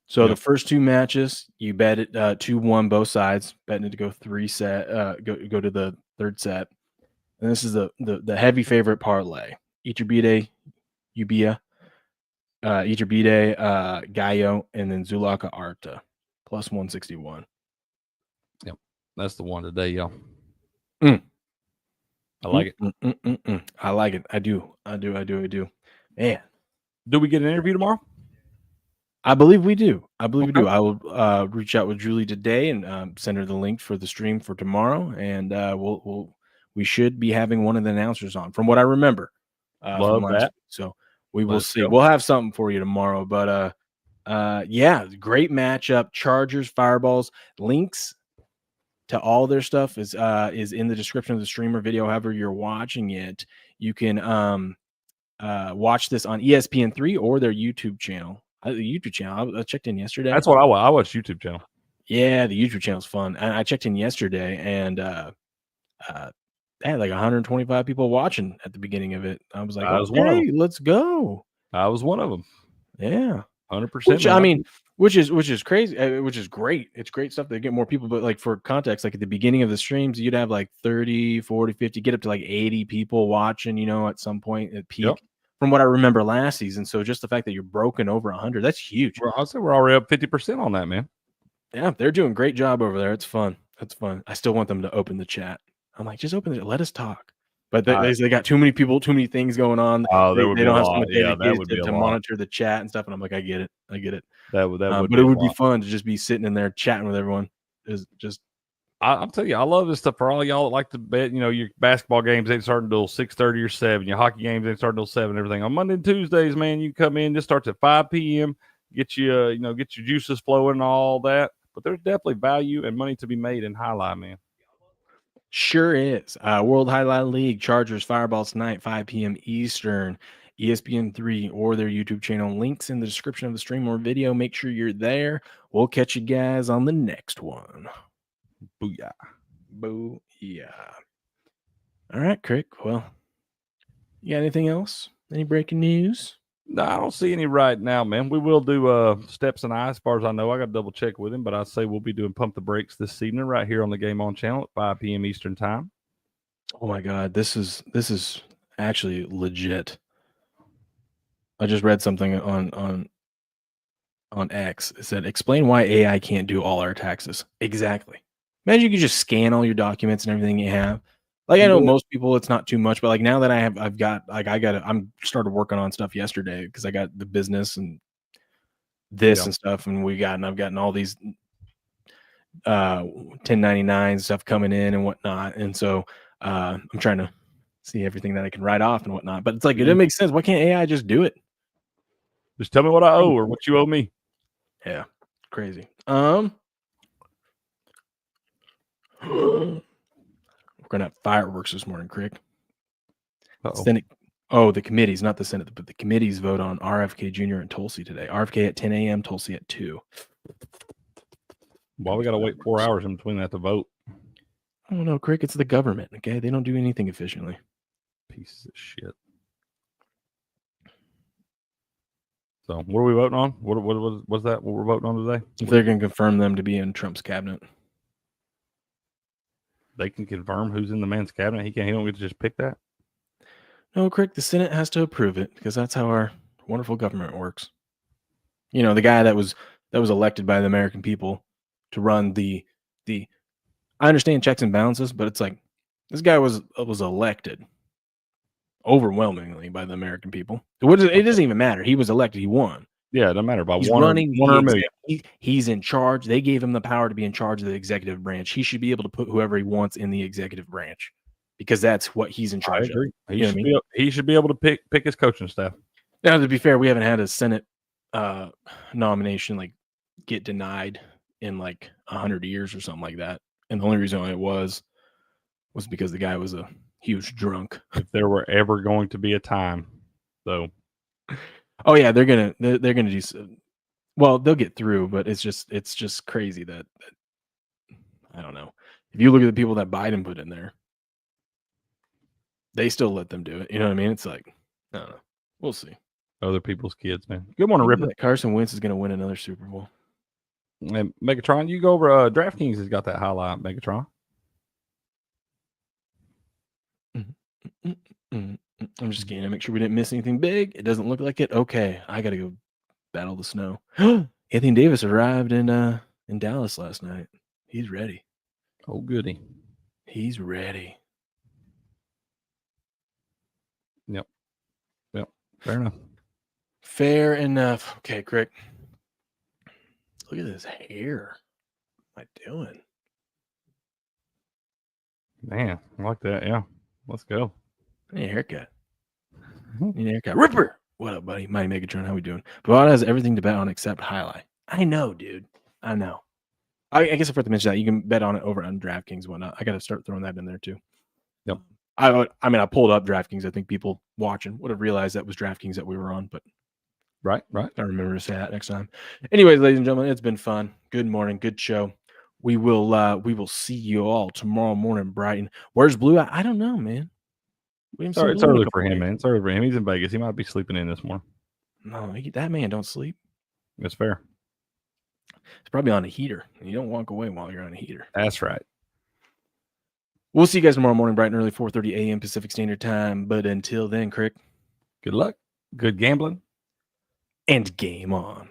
So the first 2 matches, you bet it 2-1 both sides, betting it to go 3 set, go to the third set. And this is the heavy favorite parlay. Ichibide, Ubia, Ichibide, Gallo, and then Zulaka Arta, plus 161. Yep, that's the one today, y'all. I like it. I like it. I do. Man, do we get an interview tomorrow? I believe we do. I will reach out with Julie today and send her the link for the stream for tomorrow, and we'll we should be having one of the announcers on, from what I remember. Love from last that. week. So we will Let's see. go. We'll have something for you tomorrow. But yeah, great matchup. Chargers, Fireballs. Links to all their stuff is in the description of the streamer video. However you're watching it, you can watch this on ESPN3 or their YouTube channel. The YouTube channel, I checked in yesterday. That's what I watch YouTube channel. Yeah, the YouTube channel is fun. And I checked in yesterday, and they had like 125 people watching at the beginning of it. I was like, I was one of okay, let's go. I was one of them. Yeah, 100%. which I mean, which is crazy, which is great. It's great stuff to get more people. But like for context, like at the beginning of the streams, you'd have like 30, 40, 50, get up to like 80 people watching, at some point at peak. Yep. From what I remember last season. So just the fact that you're broken over 100, that's huge. I'll say we're already up 50% on that, man. Yeah, they're doing a great job over there. It's fun. It's fun. I still want them to open the chat. I'm like, just open it. Let us talk. But they got too many people, too many things going on. Oh, they don't have so much that would be to monitor the chat and stuff. And I'm like, I get it. That would But it would be fun to just be sitting in there chatting with everyone. Is just. I'm telling you, I love this stuff for all y'all that like to bet. Your basketball games ain't starting until 6:30 or 7. Your hockey games ain't starting until 7. Everything on Monday and Tuesdays, man. You come in, just starts at 5 p.m. Get you, get your juices flowing and all that. But there's definitely value and money to be made in Jai-Alai, man. Sure is. World Highlight League, Chargers, Fireballs tonight, 5 p.m. Eastern, ESPN3 or their YouTube channel. Links in the description of the stream or video. Make sure you're there. We'll catch you guys on the next one. Booyah. Booyah. All right, Crick. Well, you got anything else? Any breaking news? No, I don't see any right now, man. We will do Steps and I, as far as I know. I got to double check with him, but I say we'll be doing Pump the Brakes this evening right here on the Game On channel at 5 p.m. Eastern time. Oh my God, this is actually legit. I just read something on X. It said, explain why AI can't do all our taxes. Exactly. Imagine you could just scan all your documents and everything you have. Like, I know most people, it's not too much, but like now that I'm started working on stuff yesterday because I got the business and this and stuff, and I've gotten all these 1099 stuff coming in and whatnot. And so I'm trying to see everything that I can write off and whatnot, but it's like, it doesn't make sense. Why can't AI just do it? Just tell me what I owe or what you owe me. Yeah. Crazy. We're gonna have fireworks this morning, Crick. Senate. Oh, the committees, not the Senate, but the committees vote on RFK Jr. and Tulsi today. RFK at 10 a.m., Tulsi at 2. Well, we got to wait 4 hours in between that to vote. I don't know, Crick. It's the government, okay? They don't do anything efficiently. Pieces of shit. So, what are we voting on? What's that? What we're voting on today? If they're going to confirm them to be in Trump's cabinet. They can confirm who's in the man's cabinet. He don't get to just pick that. No, Crick, the Senate has to approve it because that's how our wonderful government works. The guy that was elected by the American people to run the I understand checks and balances, but it's like this guy was elected overwhelmingly by the American people. It doesn't even matter. He was elected. He won. Yeah, it doesn't matter about He's one running or a million. He's in charge. They gave him the power to be in charge of the executive branch. He should be able to put whoever he wants in the executive branch because that's what he's in charge of. He should be able to pick his coaching staff. Now, to be fair, we haven't had a Senate nomination like get denied in like 100 years or something like that. And the only reason why it was because the guy was a huge drunk. If there were ever going to be a time, though. Oh yeah, they're gonna do. Well, they'll get through, but it's just crazy that I don't know. If you look at the people that Biden put in there, they still let them do it. You know what I mean? It's like, I don't know. We'll see. Other people's kids, man. Good morning, Ripper. Carson Wentz is gonna win another Super Bowl. And Megatron, you go over. DraftKings has got that highlight, Megatron. I'm just scanning to make sure we didn't miss anything big. It doesn't look like it. Okay, I gotta go battle the snow. Anthony Davis arrived in Dallas last night. He's ready. Oh, goody. He's ready. Yep. Fair enough. Fair enough. Okay, Crick. Look at this hair. What am I doing? Man, I like that. Yeah. Let's go. Need a haircut. Need a haircut. Ripper. What up, buddy? Mighty Megatron, how we doing? Bavada has everything to bet on except Jai-Alai. I know, dude. I know. I guess I forgot to mention that you can bet on it over on DraftKings and whatnot. I got to start throwing that in there too. Yep. I mean, I pulled up DraftKings. I think people watching would have realized that was DraftKings that we were on, but Right. I remember to say that next time. Anyways, ladies and gentlemen, it's been fun. Good morning, good show. We will see you all tomorrow morning, Brighton. Where's Blue? I don't know, man. Sorry, it's early for him, man. It's early for him. He's in Vegas. He might be sleeping in this morning. No, that man don't sleep. That's fair. It's probably on a heater. And you don't walk away while you're on a heater. That's right. We'll see you guys tomorrow morning, bright and early, 4:30 a.m. Pacific Standard Time. But until then, Crick. Good luck. Good gambling. And game on.